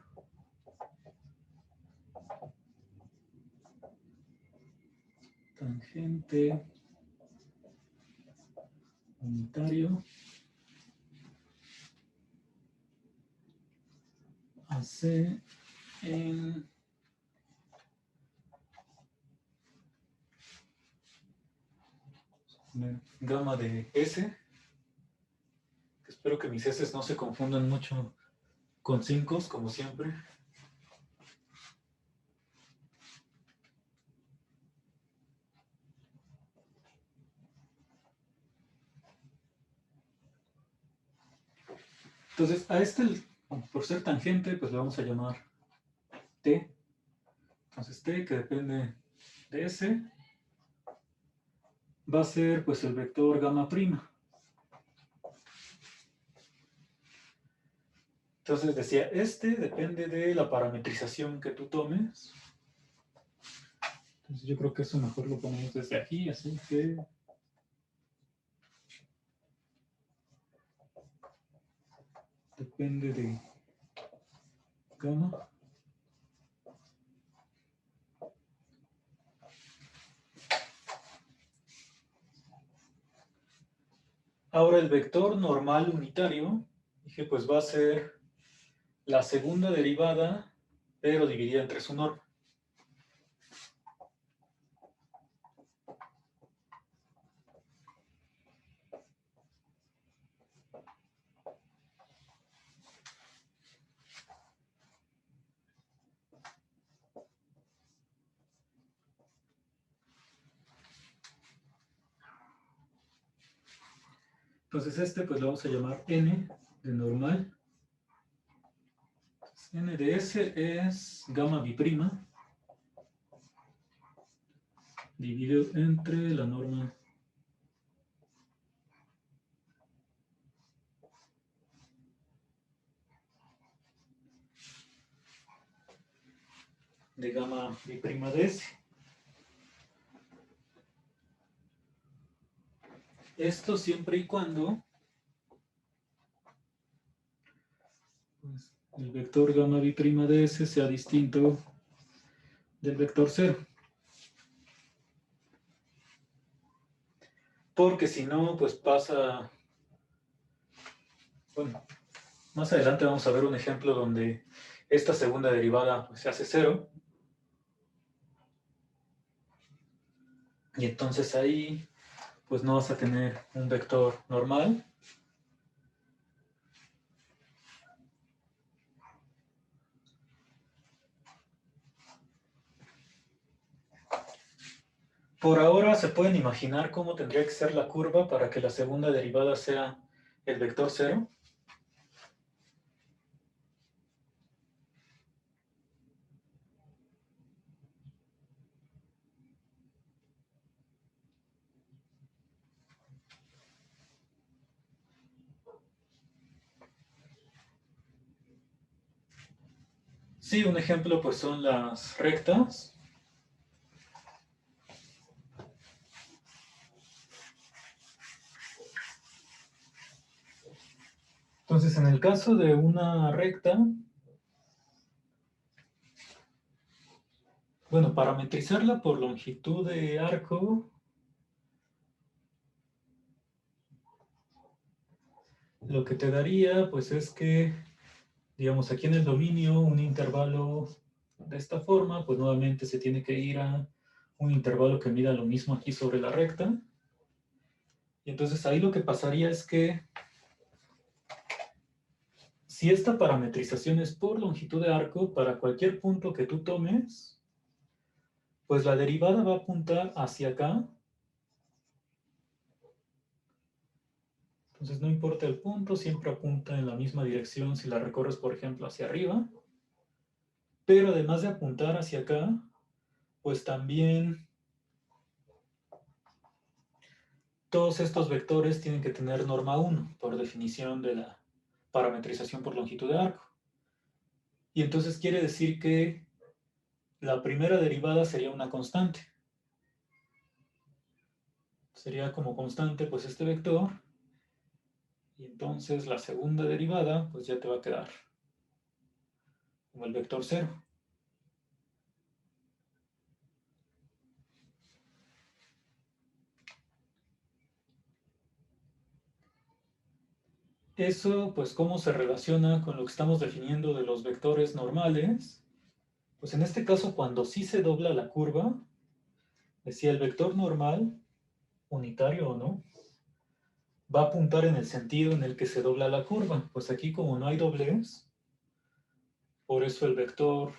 tangente unitario a C en gamma de S. Espero que mis S no se confundan mucho con 5, como siempre. Entonces, por ser tangente, pues le vamos a llamar T. Entonces, T, que depende de S, va a ser pues el vector gamma prima. Entonces decía, depende de la parametrización que tú tomes. Entonces yo creo que eso mejor lo ponemos desde aquí, así que depende de gamma. Ahora el vector normal unitario, dije, pues va a ser la segunda derivada, pero dividida entre su norma. Entonces pues lo vamos a llamar n de normal. N de S es gamma biprima dividido entre la norma de gamma biprima de S. Esto siempre y cuando pues, el vector gamma biprima de S sea distinto del vector 0. Porque si no, pues pasa... Bueno, más adelante vamos a ver un ejemplo donde esta segunda derivada pues, se hace 0. Y entonces ahí pues no vas a tener un vector normal. Por ahora se pueden imaginar cómo tendría que ser la curva para que la segunda derivada sea el vector 0. Sí, un ejemplo pues son las rectas. Entonces, en el caso de una recta, bueno, parametrizarla por longitud de arco, lo que te daría pues es que, digamos, aquí en el dominio un intervalo de esta forma, pues nuevamente se tiene que ir a un intervalo que mida lo mismo aquí sobre la recta. Y entonces ahí lo que pasaría es que si esta parametrización es por longitud de arco, para cualquier punto que tú tomes, pues la derivada va a apuntar hacia acá. Entonces no importa el punto, siempre apunta en la misma dirección si la recorres, por ejemplo, hacia arriba. Pero además de apuntar hacia acá, pues también todos estos vectores tienen que tener norma 1, por definición de la parametrización por longitud de arco. Y entonces quiere decir que la primera derivada sería una constante. Sería como constante pues este vector. Y entonces la segunda derivada pues ya te va a quedar como el vector 0. Eso, pues, ¿cómo se relaciona con lo que estamos definiendo de los vectores normales? Pues en este caso, cuando sí se dobla la curva, decía el vector normal, unitario o no, va a apuntar en el sentido en el que se dobla la curva. Pues aquí como no hay doblez, por eso el vector,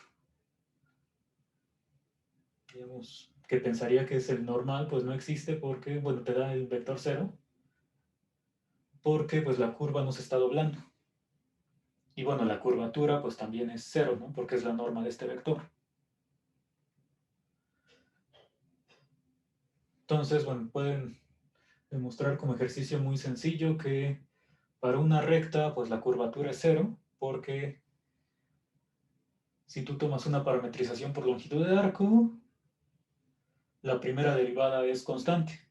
digamos, que pensaría que es el normal, pues no existe porque, bueno, te da el vector 0, porque pues la curva no se está doblando. Y bueno, la curvatura pues también es 0, ¿no? Porque es la norma de este vector. Entonces, bueno, pueden demostrar como ejercicio muy sencillo que para una recta, pues la curvatura es 0, porque si tú tomas una parametrización por longitud de arco, la primera derivada es constante.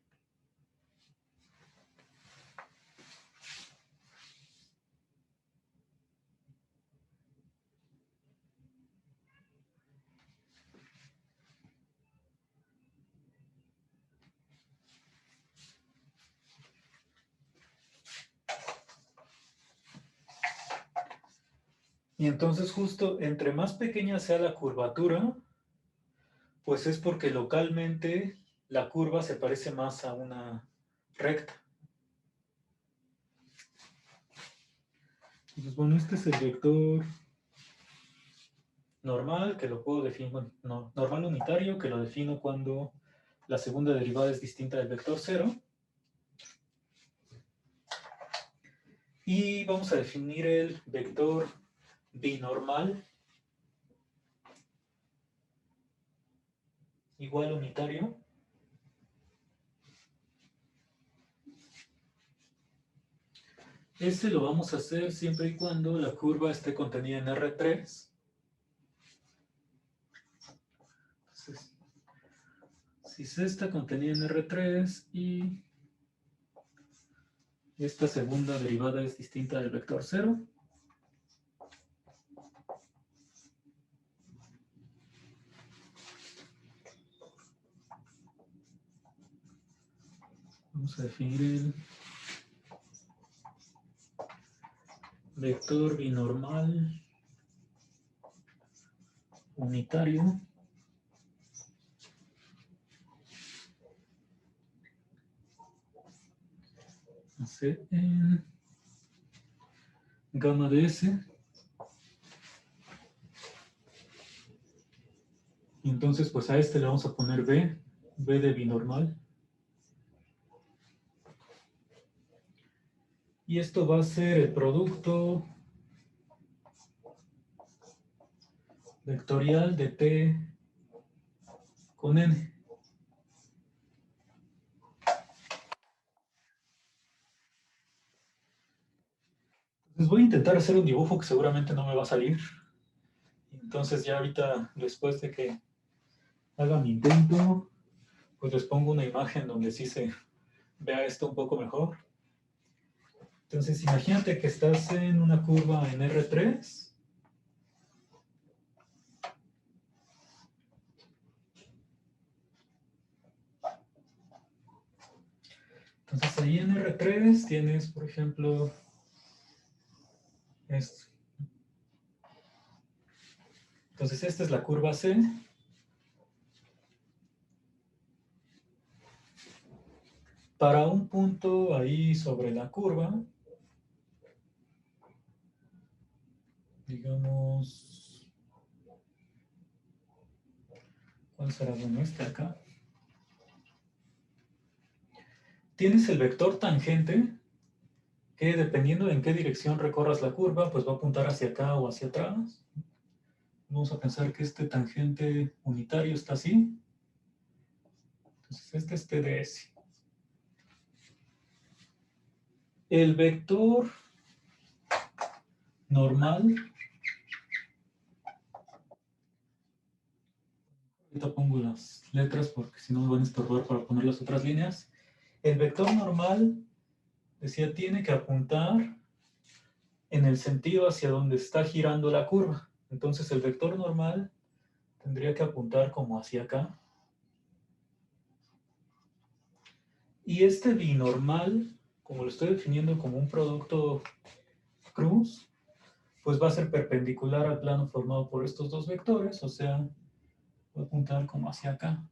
Y entonces justo entre más pequeña sea la curvatura, pues es porque localmente la curva se parece más a una recta. Entonces, bueno, este es el vector normal, que lo puedo definir, bueno, no, normal unitario, que lo defino cuando la segunda derivada es distinta del vector 0. Y vamos a definir el vector binormal igual unitario. Este lo vamos a hacer siempre y cuando la curva esté contenida en R3. Entonces, si C está contenida en R3 y esta segunda derivada es distinta del vector 0, vamos a definir el vector binormal unitario en gamma de S. Y entonces, pues a este le vamos a poner B de binormal. Y esto va a ser el producto vectorial de T con N. Entonces voy a intentar hacer un dibujo que seguramente no me va a salir. Entonces ya ahorita, después de que haga mi intento, pues les pongo una imagen donde sí se vea esto un poco mejor. Entonces imagínate que estás en una curva en R3. Entonces ahí en R3 tienes, por ejemplo, esto. Entonces esta es la curva C. Para un punto ahí sobre la curva, digamos, ¿cuál será? Bueno, este acá. Tienes el vector tangente, que dependiendo de en qué dirección recorras la curva, pues va a apuntar hacia acá o hacia atrás. Vamos a pensar que este tangente unitario está así. Entonces este es TDS. El vector normal, ahorita pongo las letras porque si no me van a estorbar para poner las otras líneas. El vector normal, decía, tiene que apuntar en el sentido hacia donde está girando la curva. Entonces el vector normal tendría que apuntar como hacia acá. Y este binormal, como lo estoy definiendo como un producto cruz, pues va a ser perpendicular al plano formado por estos dos vectores, o sea, va a apuntar como hacia acá.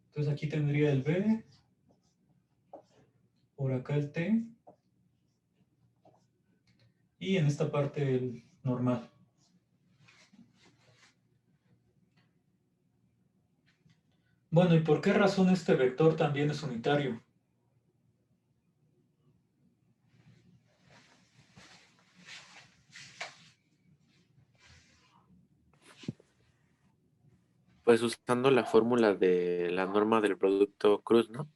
Entonces aquí tendría el B, por acá el T, y en esta parte el normal. Bueno, ¿y por qué razón este vector también es unitario? Pues usando la fórmula de la norma del producto cruz, ¿no?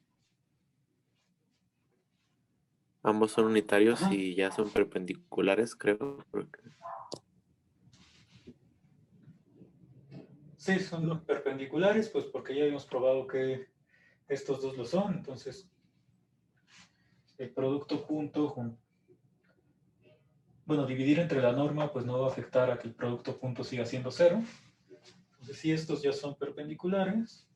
Ambos son unitarios Ajá. y ya son perpendiculares, creo. Sí, son perpendiculares, pues porque ya habíamos probado que estos dos lo son, entonces el producto punto, bueno, dividir entre la norma, pues no va a afectar a que el producto punto siga siendo cero. Entonces, si estos ya son perpendiculares,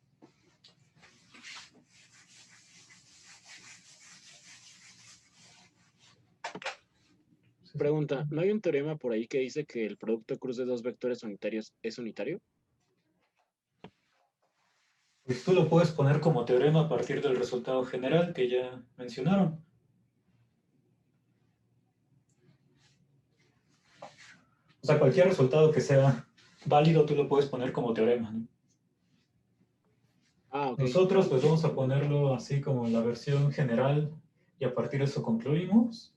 pues Pregunta, ¿no hay un teorema por ahí que dice que el producto cruz de dos vectores unitarios es unitario? Pues tú lo puedes poner como teorema a partir del resultado general que ya mencionaron. O sea, cualquier resultado que sea válido tú lo puedes poner como teorema, ¿no? Ah, ok. Nosotros pues vamos a ponerlo así como en la versión general y a partir de eso concluimos.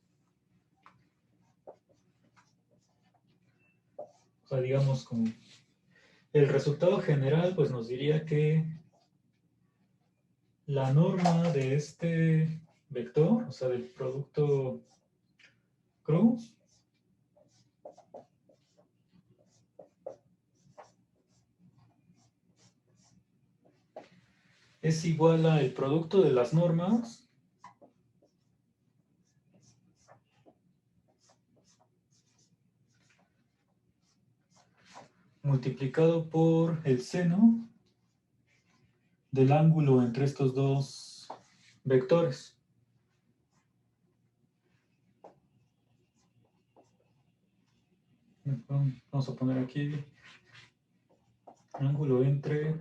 O sea, digamos como el resultado general pues nos diría que la norma de este vector, o sea, del producto cruz, es igual al producto de las normas multiplicado por el seno del ángulo entre estos dos vectores. Vamos a poner aquí ángulo entre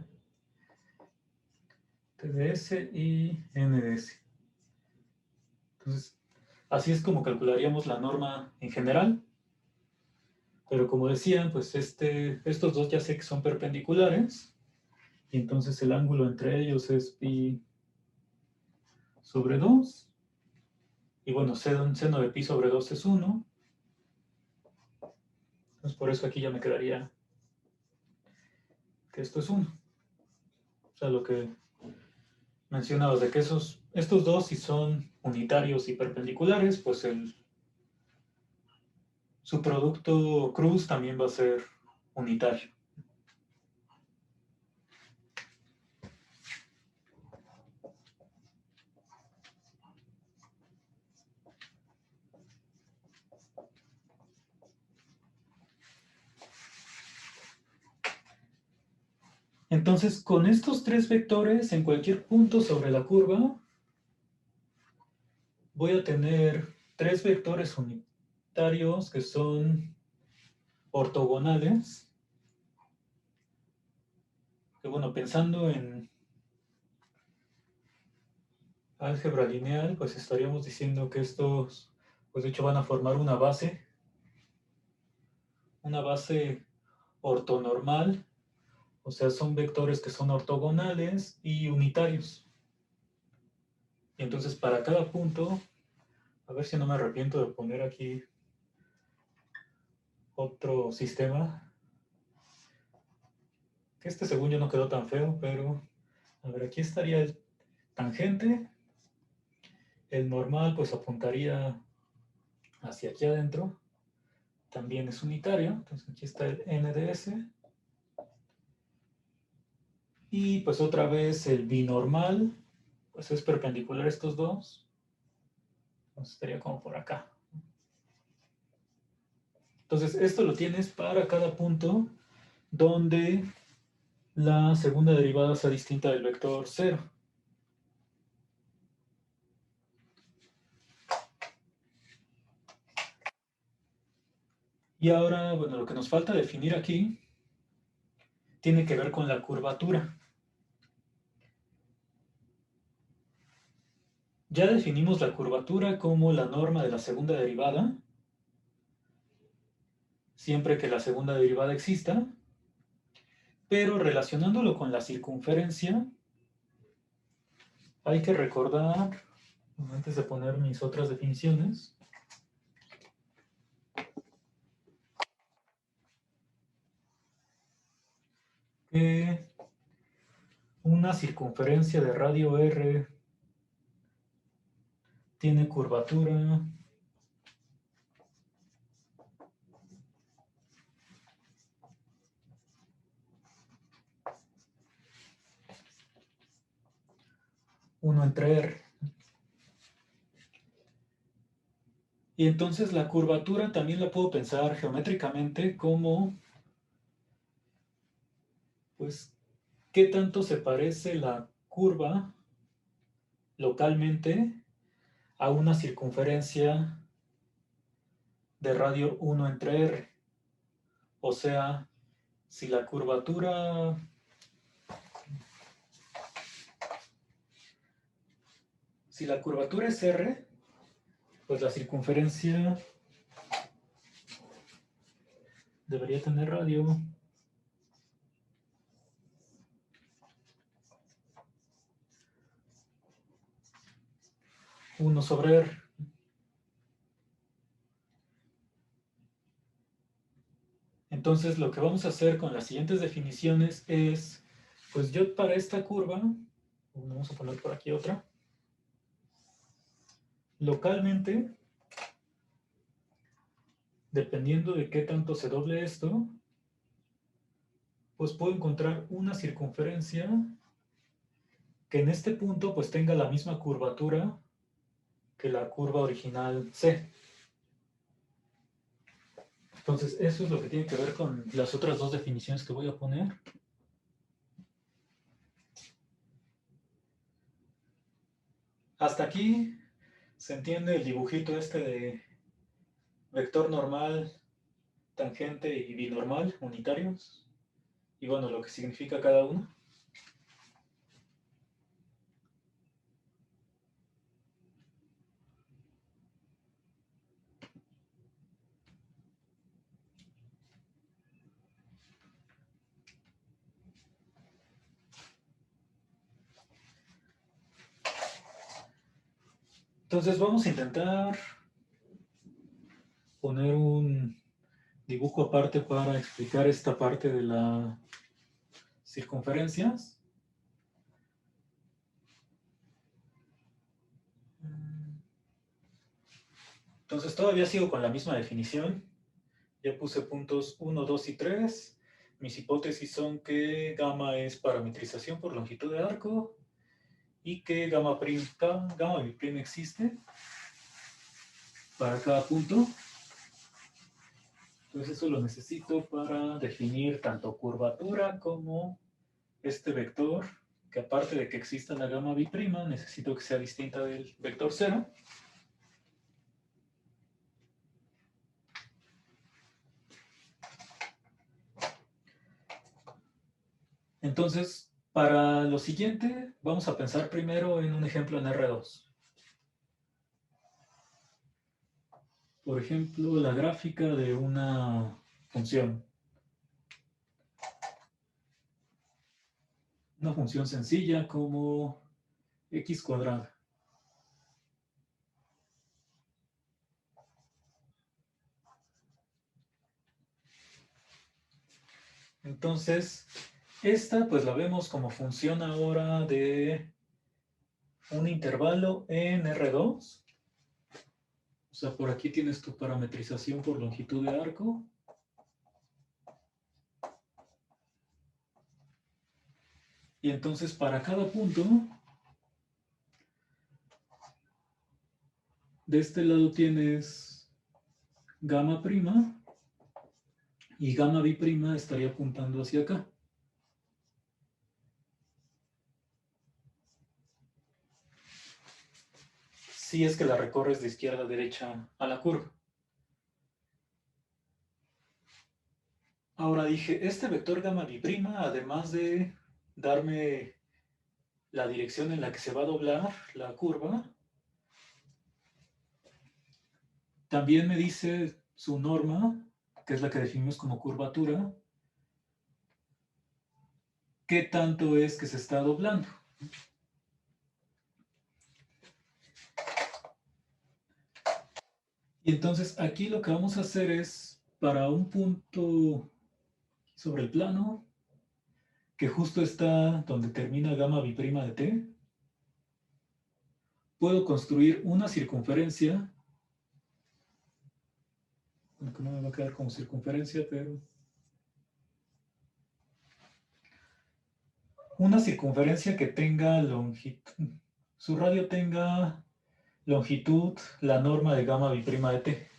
TDS y NDS. Entonces, así es como calcularíamos la norma en general. Pero como decían, pues estos dos ya sé que son perpendiculares. Y entonces el ángulo entre ellos es pi sobre 2. Y bueno, seno de pi sobre 2 es 1. Entonces por eso aquí ya me quedaría que esto es 1. O sea, lo que mencionabas de que estos dos, si son unitarios y perpendiculares, pues su producto cruz también va a ser unitario. Entonces, con estos tres vectores en cualquier punto sobre la curva, voy a tener tres vectores unitarios que son ortogonales. Que bueno, pensando en álgebra lineal, pues estaríamos diciendo que estos, pues de hecho van a formar una base ortonormal, o sea, son vectores que son ortogonales y unitarios. Y entonces para cada punto, a ver si no me arrepiento de poner aquí otro sistema, que este según yo no quedó tan feo, pero a ver, aquí estaría el tangente, el normal pues apuntaría hacia aquí adentro, también es unitario, entonces aquí está el NDS, y pues otra vez el binormal, pues es perpendicular a estos dos, entonces estaría como por acá. Entonces esto lo tienes para cada punto donde la segunda derivada sea distinta del vector 0. Y ahora, bueno, lo que nos falta definir aquí tiene que ver con la curvatura. Ya definimos la curvatura como la norma de la segunda derivada, siempre que la segunda derivada exista, pero relacionándolo con la circunferencia, hay que recordar, antes de poner mis otras definiciones, que una circunferencia de radio r tiene curvatura uno entre r. Y entonces la curvatura también la puedo pensar geométricamente como, pues, qué tanto se parece la curva localmente a una circunferencia de radio 1 entre R. O sea, si la curvatura es R, pues la circunferencia debería tener radio. Uno sobre R. Entonces, lo que vamos a hacer con las siguientes definiciones es, pues yo para esta curva, vamos a poner por aquí otra, localmente, dependiendo de qué tanto se doble esto, pues puedo encontrar una circunferencia que en este punto pues tenga la misma curvatura que la curva original C. Entonces, eso es lo que tiene que ver con las otras dos definiciones que voy a poner. Hasta aquí se entiende el dibujito este de vector normal, tangente y binormal unitarios. Y bueno, lo que significa cada uno. Entonces vamos a intentar poner un dibujo aparte para explicar esta parte de las circunferencias. Entonces todavía sigo con la misma definición. Ya puse puntos 1, 2 y 3. Mis hipótesis son que gamma es parametrización por longitud de arco y que gamma bi'prime existe para cada punto. Entonces eso lo necesito para definir tanto curvatura como este vector, que aparte de que exista la gamma bi'prima, necesito que sea distinta del vector 0. Entonces, para lo siguiente, vamos a pensar primero en un ejemplo en R2. Por ejemplo, la gráfica de una función. Una función sencilla como x cuadrada. Entonces, esta pues la vemos como función ahora de un intervalo en R2. O sea, por aquí tienes tu parametrización por longitud de arco. Y entonces para cada punto, de este lado tienes gamma prima y gamma bi'prima estaría apuntando hacia acá. Si es que la recorres de izquierda a derecha a la curva. Ahora dije, este vector gamma bi'prima, además de darme la dirección en la que se va a doblar la curva, también me dice su norma, que es la que definimos como curvatura, qué tanto es que se está doblando. Y entonces aquí lo que vamos a hacer es, para un punto sobre el plano, que justo está donde termina gamma bi'prima de t, puedo construir una circunferencia, aunque no me va a quedar como circunferencia, pero una circunferencia que tenga longitud, su radio tenga longitud, la norma de gamma bi'prima de t.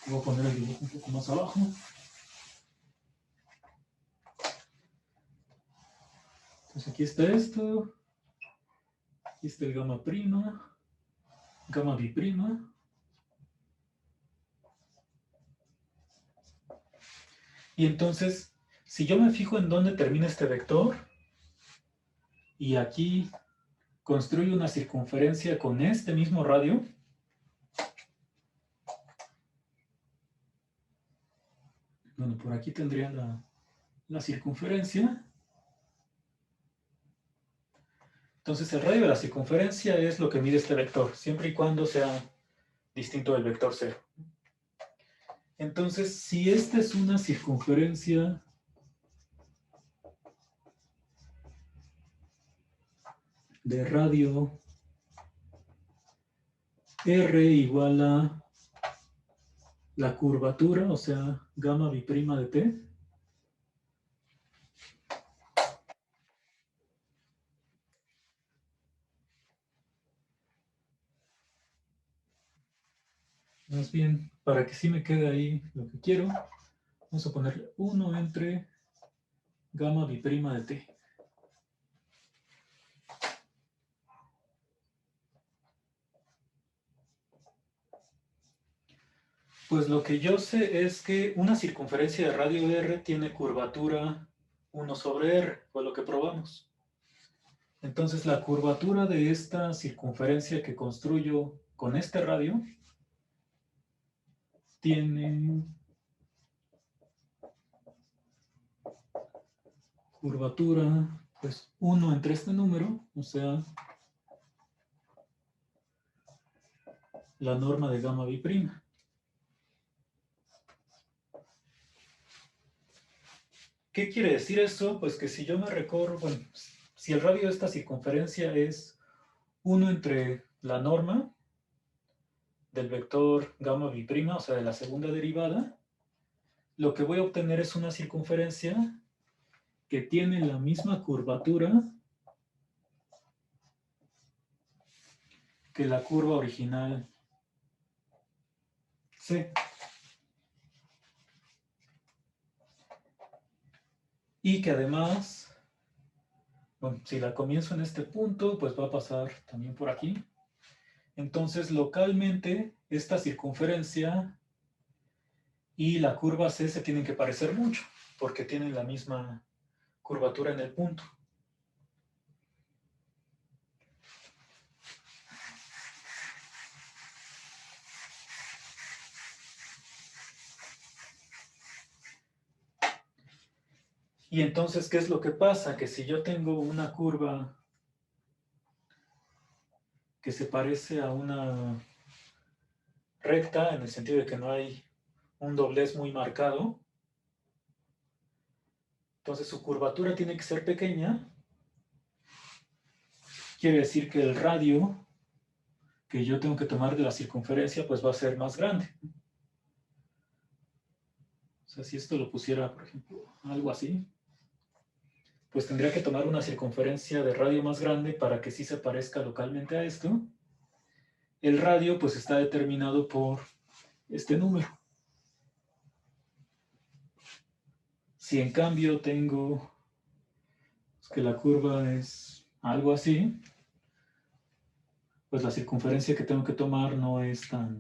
Voy a poner el dibujo un poco más abajo. Entonces aquí está esto. Aquí está el gamma prima, gamma biprima. Y entonces, si yo me fijo en dónde termina este vector, y aquí construyo una circunferencia con este mismo radio, bueno, por aquí tendría la circunferencia. Entonces el radio de la circunferencia es lo que mide este vector, siempre y cuando sea distinto del vector 0. Entonces, si esta es una circunferencia de radio R igual a la curvatura, o sea, gamma biprima de T, más bien, para que sí me quede ahí lo que quiero, vamos a ponerle 1 entre gamma biprima de T. Pues lo que yo sé es que una circunferencia de radio R tiene curvatura 1 sobre R, fue lo que probamos. Entonces la curvatura de esta circunferencia que construyo con este radio tiene curvatura, pues 1 entre este número, o sea, la norma de gamma biprima. ¿Qué quiere decir eso? Pues que si yo me recorro, bueno, si el radio de esta circunferencia es 1 entre la norma del vector gamma biprima, o sea, de la segunda derivada, lo que voy a obtener es una circunferencia que tiene la misma curvatura que la curva original C. Y que además, bueno, si la comienzo en este punto, pues va a pasar también por aquí. Entonces, localmente, esta circunferencia y la curva C se tienen que parecer mucho, porque tienen la misma curvatura en el punto. Y entonces, ¿qué es lo que pasa? Que si yo tengo una curva que se parece a una recta, en el sentido de que no hay un doblez muy marcado, entonces su curvatura tiene que ser pequeña. Quiere decir que el radio que yo tengo que tomar de la circunferencia pues va a ser más grande. O sea, si esto lo pusiera, por ejemplo, algo así, pues tendría que tomar una circunferencia de radio más grande para que sí se parezca localmente a esto. El radio pues está determinado por este número. Si en cambio tengo que la curva es algo así, pues la circunferencia que tengo que tomar no es tan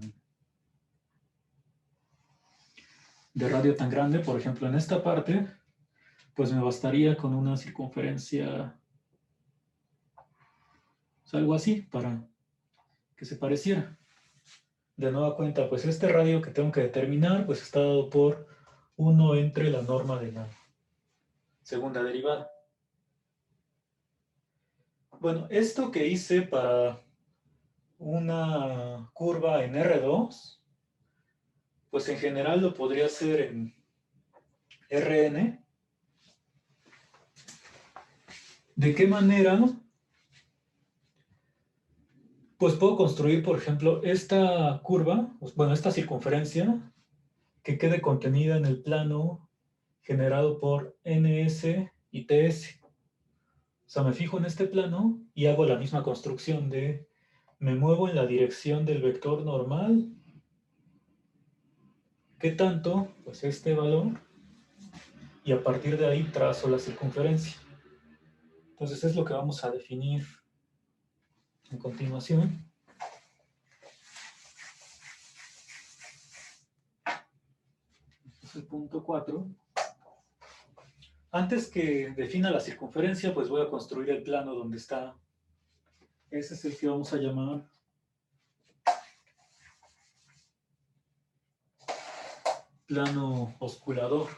de radio tan grande. Por ejemplo, en esta parte, pues me bastaría con una circunferencia, o sea, algo así, para que se pareciera. De nueva cuenta, pues este radio que tengo que determinar, pues está dado por 1 entre la norma de la segunda derivada. Bueno, esto que hice para una curva en R2, pues en general lo podría hacer en Rn. ¿De qué manera? Pues puedo construir, por ejemplo, esta curva, bueno, esta circunferencia, que quede contenida en el plano generado por NS y TS. O sea, me fijo en este plano y hago la misma construcción de me muevo en la dirección del vector normal. ¿Qué tanto? Pues este valor. Y a partir de ahí trazo la circunferencia. Entonces es lo que vamos a definir a continuación. Este es el punto 4. Antes que defina la circunferencia, pues voy a construir el plano donde está. Ese es el que vamos a llamar plano osculador.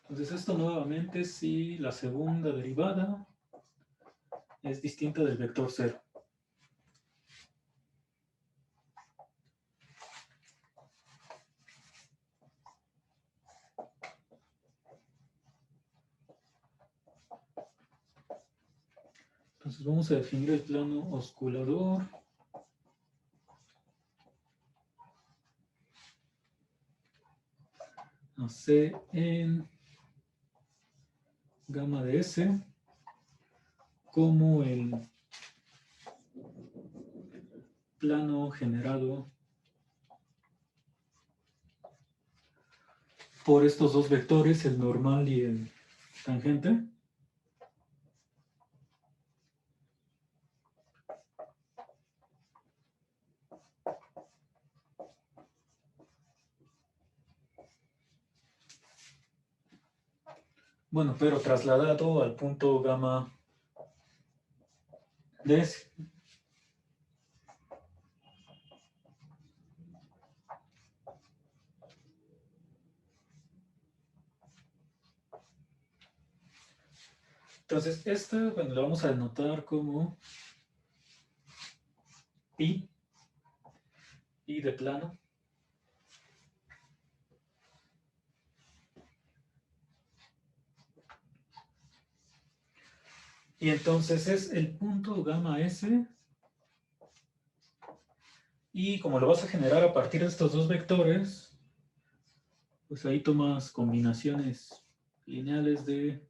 Entonces esto nuevamente si la segunda derivada es distinta del vector 0. Entonces vamos a definir el plano osculador. A C en gamma de S como el plano generado por estos dos vectores, el normal y el tangente. Bueno, pero trasladado al punto gamma de S. Entonces, esta, bueno, lo vamos a denotar como pi de plano. Y entonces es el punto gamma S. Y como lo vas a generar a partir de estos dos vectores, pues ahí tomas combinaciones lineales de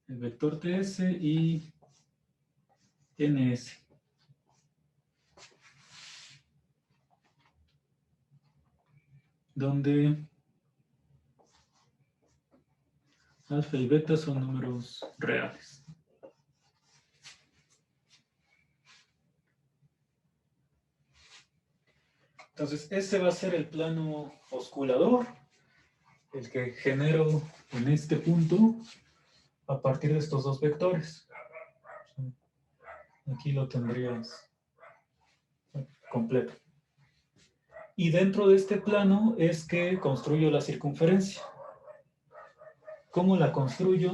el vector TS y NS. Donde alfa y beta son números reales. Entonces, este va a ser el plano osculador, el que genero en este punto a partir de estos dos vectores. Aquí lo tendrías completo. Y dentro de este plano es que construyo la circunferencia. ¿Cómo la construyo?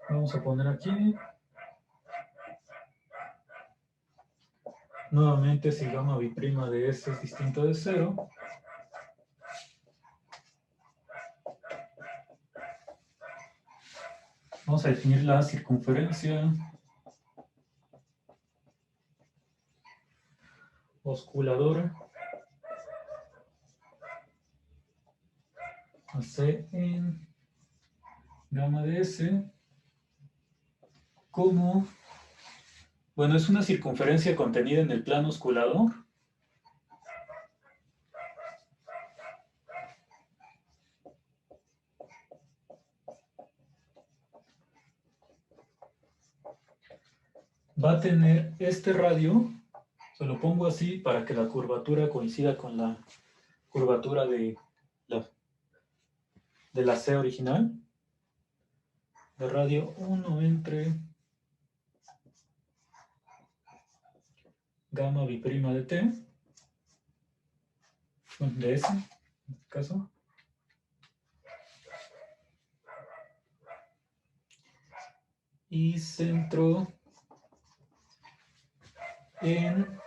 Vamos a poner aquí. Nuevamente, si gamma bi'prima de S es distinto de 0, vamos a definir la circunferencia osculadora a C en gamma de S como, bueno, es una circunferencia contenida en el plano osculador. Va a tener este radio, se lo pongo así para que la curvatura coincida con la curvatura de la C original, de radio 1 entre gamma bi'prima de T, bueno, de S, en este caso. Y centro en,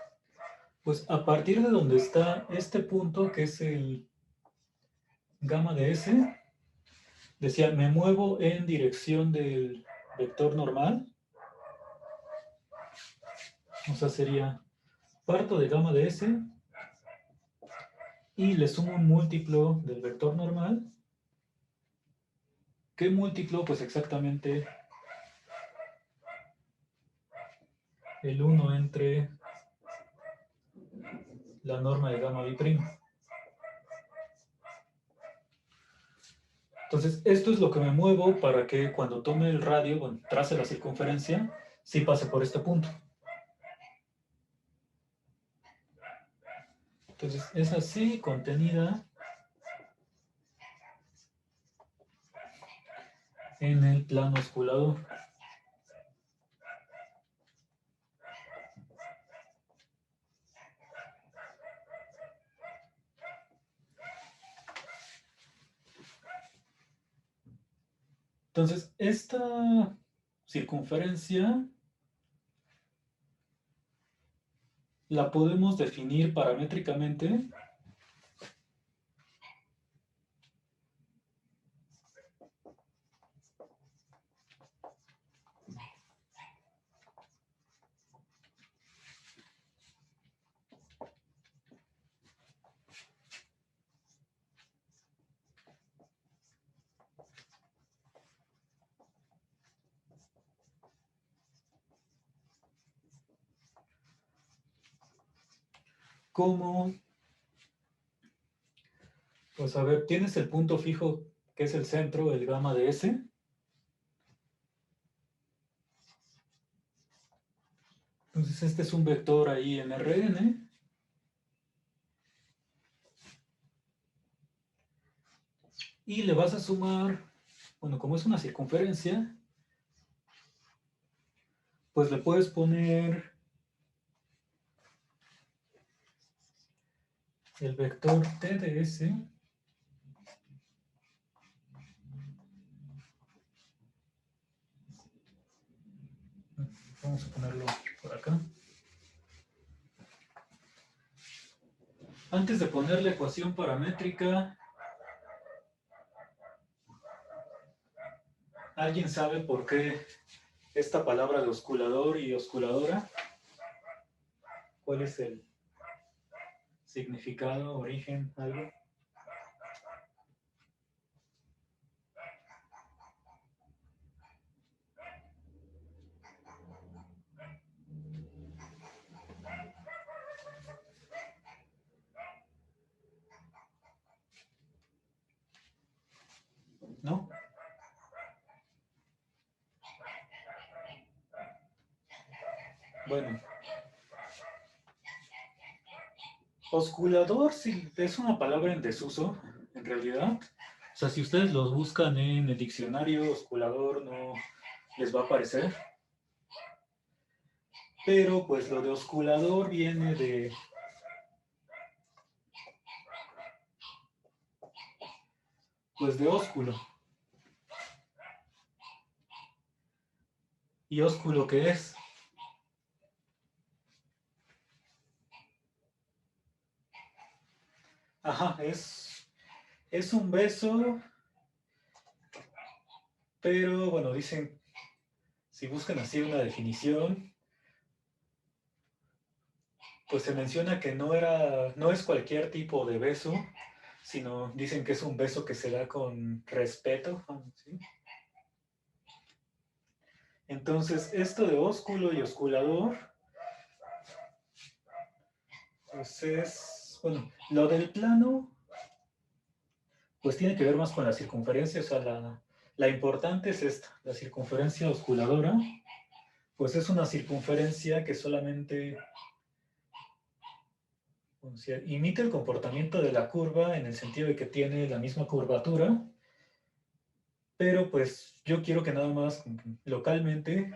pues a partir de donde está este punto, que es el gamma de S, decía, me muevo en dirección del vector normal. O sea, sería, parto de gamma de S y le sumo un múltiplo del vector normal. ¿Qué múltiplo? Pues exactamente el 1 entre la norma de gamma b'. Entonces, esto es lo que me muevo para que cuando tome el radio, bueno, trace la circunferencia, sí pase por este punto. Entonces, es así, contenida en el plano osculador. Entonces, esta circunferencia la podemos definir paramétricamente como, pues a ver, tienes el punto fijo que es el centro, el gamma de S. Entonces este es un vector ahí en Rn. Y le vas a sumar, bueno, como es una circunferencia, pues le puedes poner el vector t de S. Vamos a ponerlo por acá. Antes de poner la ecuación paramétrica, ¿alguien sabe por qué esta palabra de osculador y osculadora? ¿Cuál es el significado, origen, algo? ¿No? Bueno. Osculador sí, es una palabra en desuso, en realidad. O sea, si ustedes los buscan en el diccionario, osculador no les va a aparecer. Pero pues lo de osculador viene de... pues de ósculo. ¿Y ósculo qué es? Ajá, es un beso, pero bueno, dicen, si buscan así una definición, pues se menciona que no es cualquier tipo de beso, sino dicen que es un beso que se da con respeto, ¿sí? Entonces, esto de ósculo y osculador, pues es, bueno, lo del plano, pues tiene que ver más con la circunferencia, o sea, la importante es esta, la circunferencia osculadora, pues es una circunferencia que solamente, o sea, imita el comportamiento de la curva en el sentido de que tiene la misma curvatura, pero pues yo quiero que nada más localmente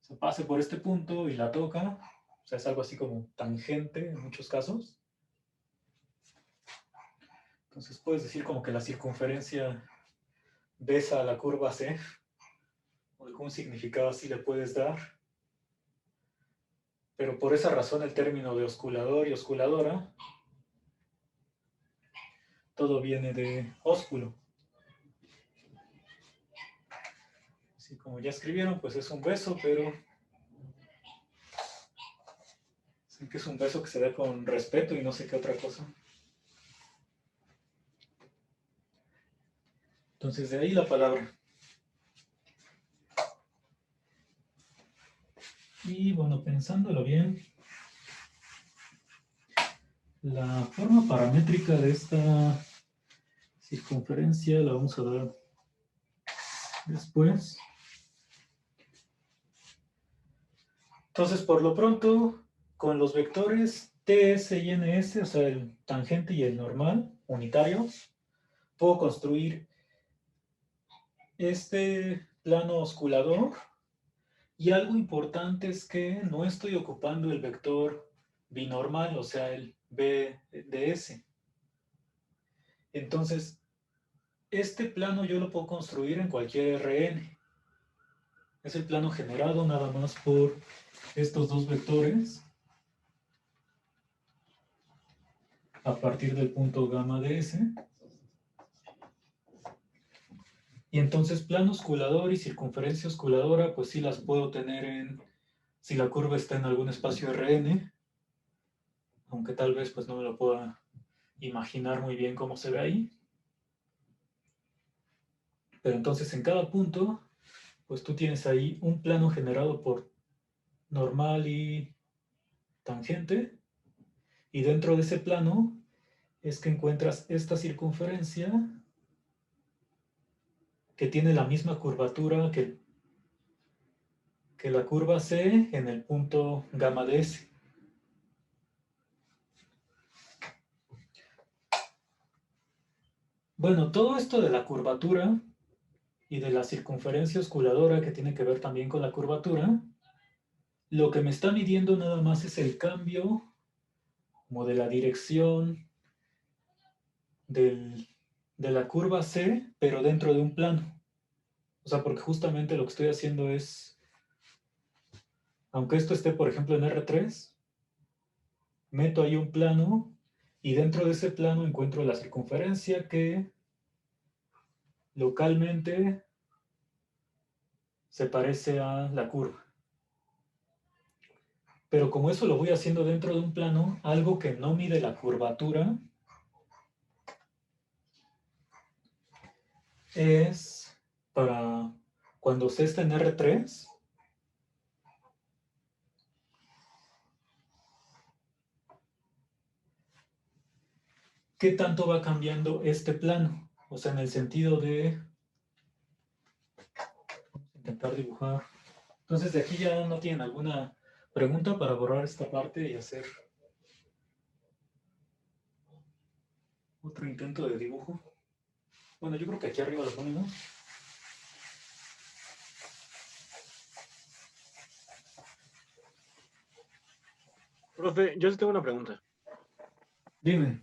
se pase por este punto y la toca, o sea, es algo así como tangente en muchos casos. Entonces puedes decir como que la circunferencia besa a la curva C, o algún significado así le puedes dar. Pero por esa razón el término de osculador y osculadora, todo viene de ósculo. Así como ya escribieron, pues es un beso, pero dicen que es un beso que se da con respeto y no sé qué otra cosa. Entonces de ahí la palabra. Y bueno, pensándolo bien, la forma paramétrica de esta circunferencia la vamos a dar después. Entonces, por lo pronto, con los vectores TS y NS, o sea, el tangente y el normal, unitarios, puedo construir este plano osculador. Y algo importante es que no estoy ocupando el vector binormal, o sea, el BDS. Entonces, este plano yo lo puedo construir en cualquier RN. Es el plano generado nada más por estos dos vectores a partir del punto gamma ds. Y entonces plano osculador y circunferencia osculadora, pues sí las puedo tener si la curva está en algún espacio RN, aunque tal vez pues no me lo pueda imaginar muy bien cómo se ve ahí. Pero entonces en cada punto, pues tú tienes ahí un plano generado por normal y tangente, y dentro de ese plano es que encuentras esta circunferencia que tiene la misma curvatura que la curva C en el punto gamma de S. Bueno, todo esto de la curvatura y de la circunferencia osculadora que tiene que ver también con la curvatura, lo que me está midiendo nada más es el cambio como de la dirección de la curva C, pero dentro de un plano. O sea, porque justamente lo que estoy haciendo es, aunque esto esté, por ejemplo, en R3, meto ahí un plano y dentro de ese plano encuentro la circunferencia que localmente se parece a la curva. Pero como eso lo voy haciendo dentro de un plano, algo que no mide la curvatura es para cuando C está en R3, ¿qué tanto va cambiando este plano? O sea, en el sentido de... Vamos a intentar dibujar. Entonces, de aquí ya no tienen alguna pregunta para borrar esta parte y hacer otro intento de dibujo. Bueno, yo creo que aquí arriba lo ponemos. Profe, yo sí tengo una pregunta. Dime.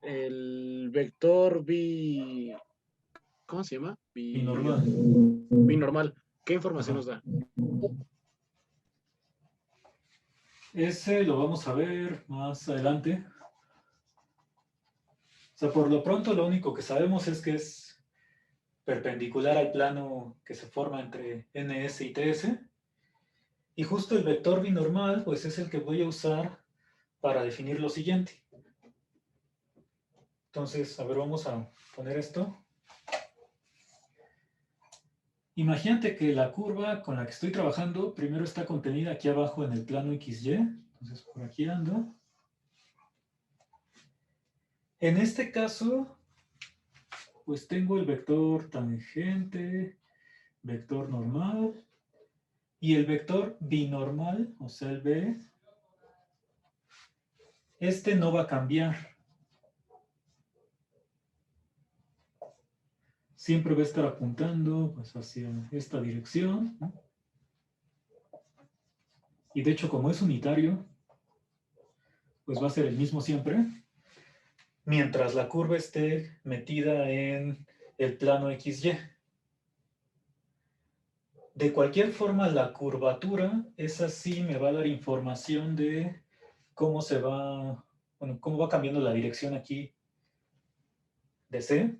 El vector ¿cómo se llama? Binormal. Binormal. ¿Qué información nos da? Ese lo vamos a ver más adelante. O sea, por lo pronto lo único que sabemos es que es perpendicular al plano que se forma entre NS y TS. Y justo el vector binormal, pues es el que voy a usar para definir lo siguiente. Entonces, a ver, vamos a poner esto. Imagínate que la curva con la que estoy trabajando primero está contenida aquí abajo en el plano XY. Entonces, por aquí ando. En este caso, pues tengo el vector tangente, vector normal, y el vector binormal, o sea, el B, este no va a cambiar. Siempre va a estar apuntando pues, hacia esta dirección, ¿no? Y de hecho, como es unitario, pues va a ser el mismo siempre, mientras la curva esté metida en el plano XY. De cualquier forma, la curvatura, esa sí me va a dar información de cómo se va, bueno, cómo va cambiando la dirección aquí de C.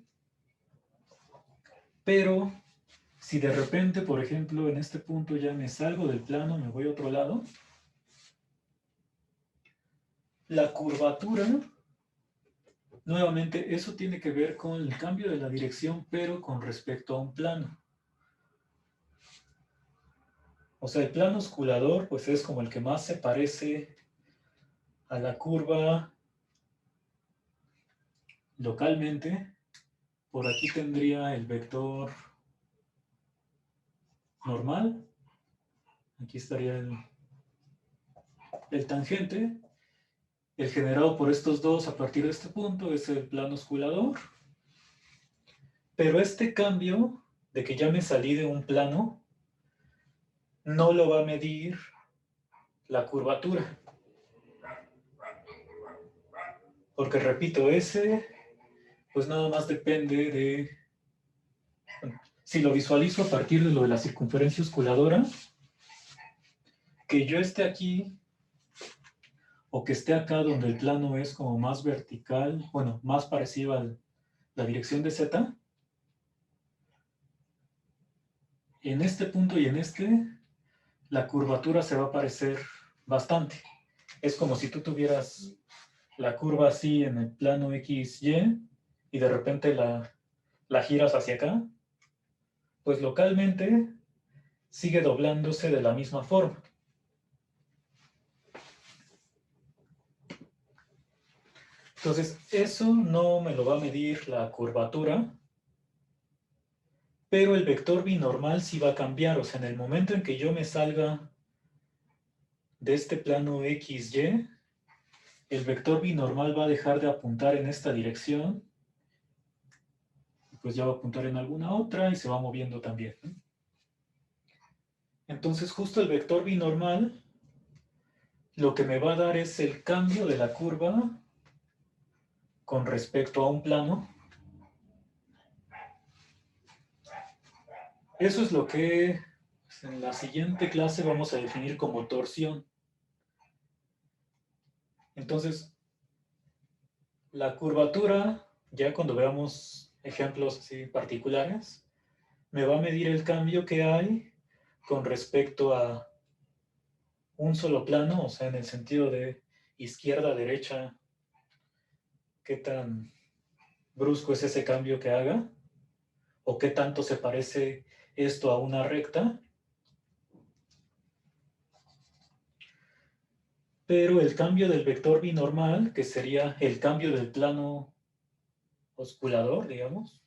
Pero si de repente, por ejemplo, en este punto ya me salgo del plano, me voy a otro lado, la curvatura, nuevamente, eso tiene que ver con el cambio de la dirección, pero con respecto a un plano. O sea, el plano osculador pues es como el que más se parece a la curva localmente. Por aquí tendría el vector normal. Aquí estaría el tangente. El generado por estos dos a partir de este punto es el plano osculador. Pero este cambio de que ya me salí de un plano no lo va a medir la curvatura. Porque repito, ese pues nada más depende de... Si lo visualizo a partir de lo de la circunferencia osculadora, que yo esté aquí o que esté acá donde el plano es como más vertical, bueno, más parecido a la dirección de Z, en este punto y en este, la curvatura se va a parecer bastante. Es como si tú tuvieras la curva así en el plano XY y de repente la giras hacia acá, pues localmente sigue doblándose de la misma forma. Entonces, eso no me lo va a medir la curvatura, pero el vector binormal sí va a cambiar. O sea, en el momento en que yo me salga de este plano XY, el vector binormal va a dejar de apuntar en esta dirección, pues ya va a apuntar en alguna otra y se va moviendo también, ¿no? Entonces, justo el vector binormal lo que me va a dar es el cambio de la curva con respecto a un plano. Eso es lo que en la siguiente clase vamos a definir como torsión. Entonces, la curvatura, ya cuando veamos ejemplos así particulares, me va a medir el cambio que hay con respecto a un solo plano, o sea, en el sentido de izquierda a derecha, qué tan brusco es ese cambio que haga, o qué tanto se parece esto a una recta. Pero el cambio del vector binormal, que sería el cambio del plano osculador, digamos,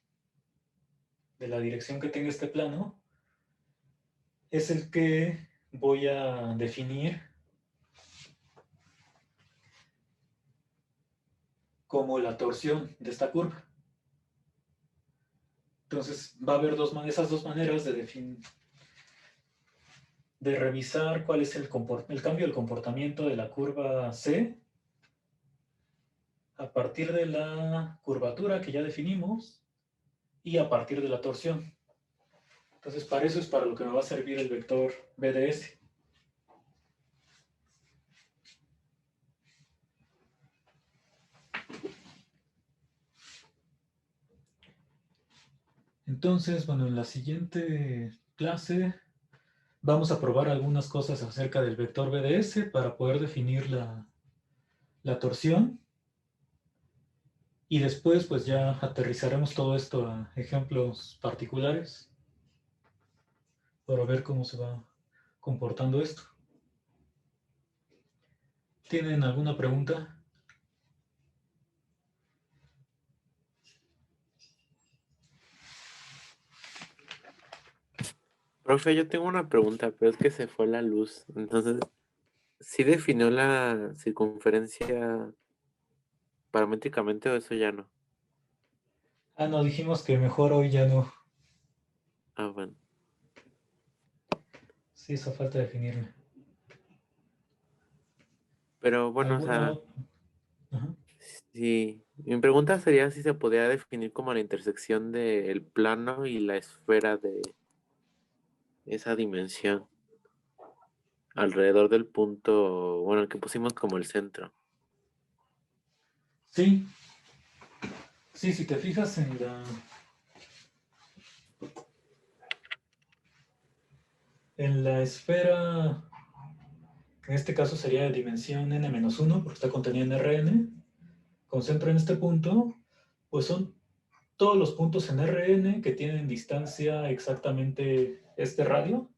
de la dirección que tenga este plano, es el que voy a definir como la torsión de esta curva. Entonces va a haber esas dos maneras de revisar cuál es el cambio del comportamiento de la curva C a partir de la curvatura que ya definimos y a partir de la torsión. Entonces para eso es para lo que me va a servir el vector BDS. Entonces, bueno, en la siguiente clase vamos a probar algunas cosas acerca del vector BDS para poder definir la torsión. Y después, pues ya aterrizaremos todo esto a ejemplos particulares para ver cómo se va comportando esto. ¿Tienen alguna pregunta? Profe, yo tengo una pregunta, pero es que se fue la luz. Entonces, ¿sí definió la circunferencia paramétricamente o eso ya no? Ah, no, dijimos que mejor hoy ya no. Ah, bueno. Sí, hizo falta definirla. Pero bueno, o ¿Alguna sea, otra? Ajá. sí. Mi pregunta sería si se podría definir como la intersección del plano y la esfera de esa dimensión alrededor del punto, bueno, el que pusimos como el centro. Sí, sí, si te fijas en la esfera, en este caso sería de dimensión n-1, porque está contenida en Rn, con centro en este punto, pues son todos los puntos en Rn que tienen distancia exactamente este radio.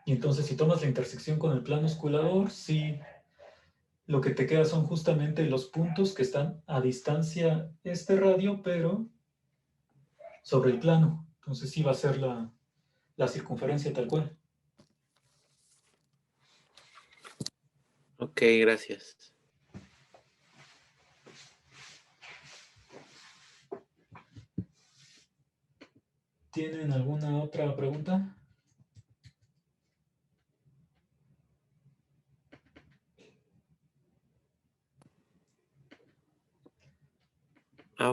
Y entonces si tomas la intersección con el plano osculador, sí, lo que te queda son justamente los puntos que están a distancia este radio, pero sobre el plano. Entonces sí va a ser la circunferencia tal cual. Ok, gracias. ¿Tienen alguna otra pregunta?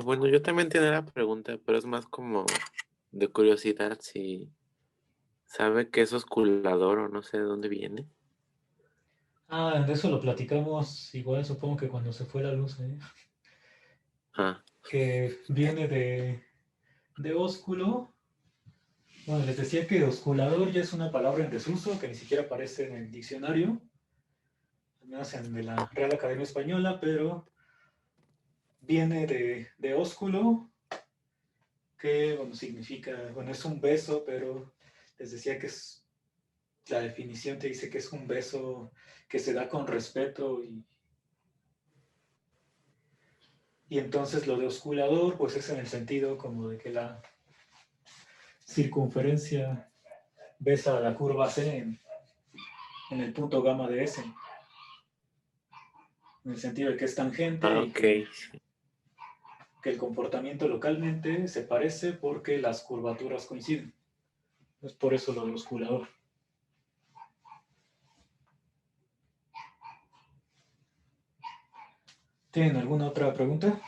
Bueno, yo también tenía la pregunta, pero es más como de curiosidad si sabe qué es osculador o no sé de dónde viene. De eso lo platicamos igual, supongo que cuando se fue la luz, Ah, que viene de ósculo. Bueno, les decía que osculador ya es una palabra en desuso que ni siquiera aparece en el diccionario, al menos en de la Real Academia Española, pero viene de ósculo, que bueno, significa, bueno, es un beso, pero les decía que es, la definición te dice que es un beso que se da con respeto y entonces lo de osculador, pues es en el sentido como de que la circunferencia besa la curva C en el punto gamma de S, en el sentido de que es tangente y ok. que el comportamiento localmente se parece porque las curvaturas coinciden. Es por eso lo de osculador. ¿Tienen alguna otra pregunta?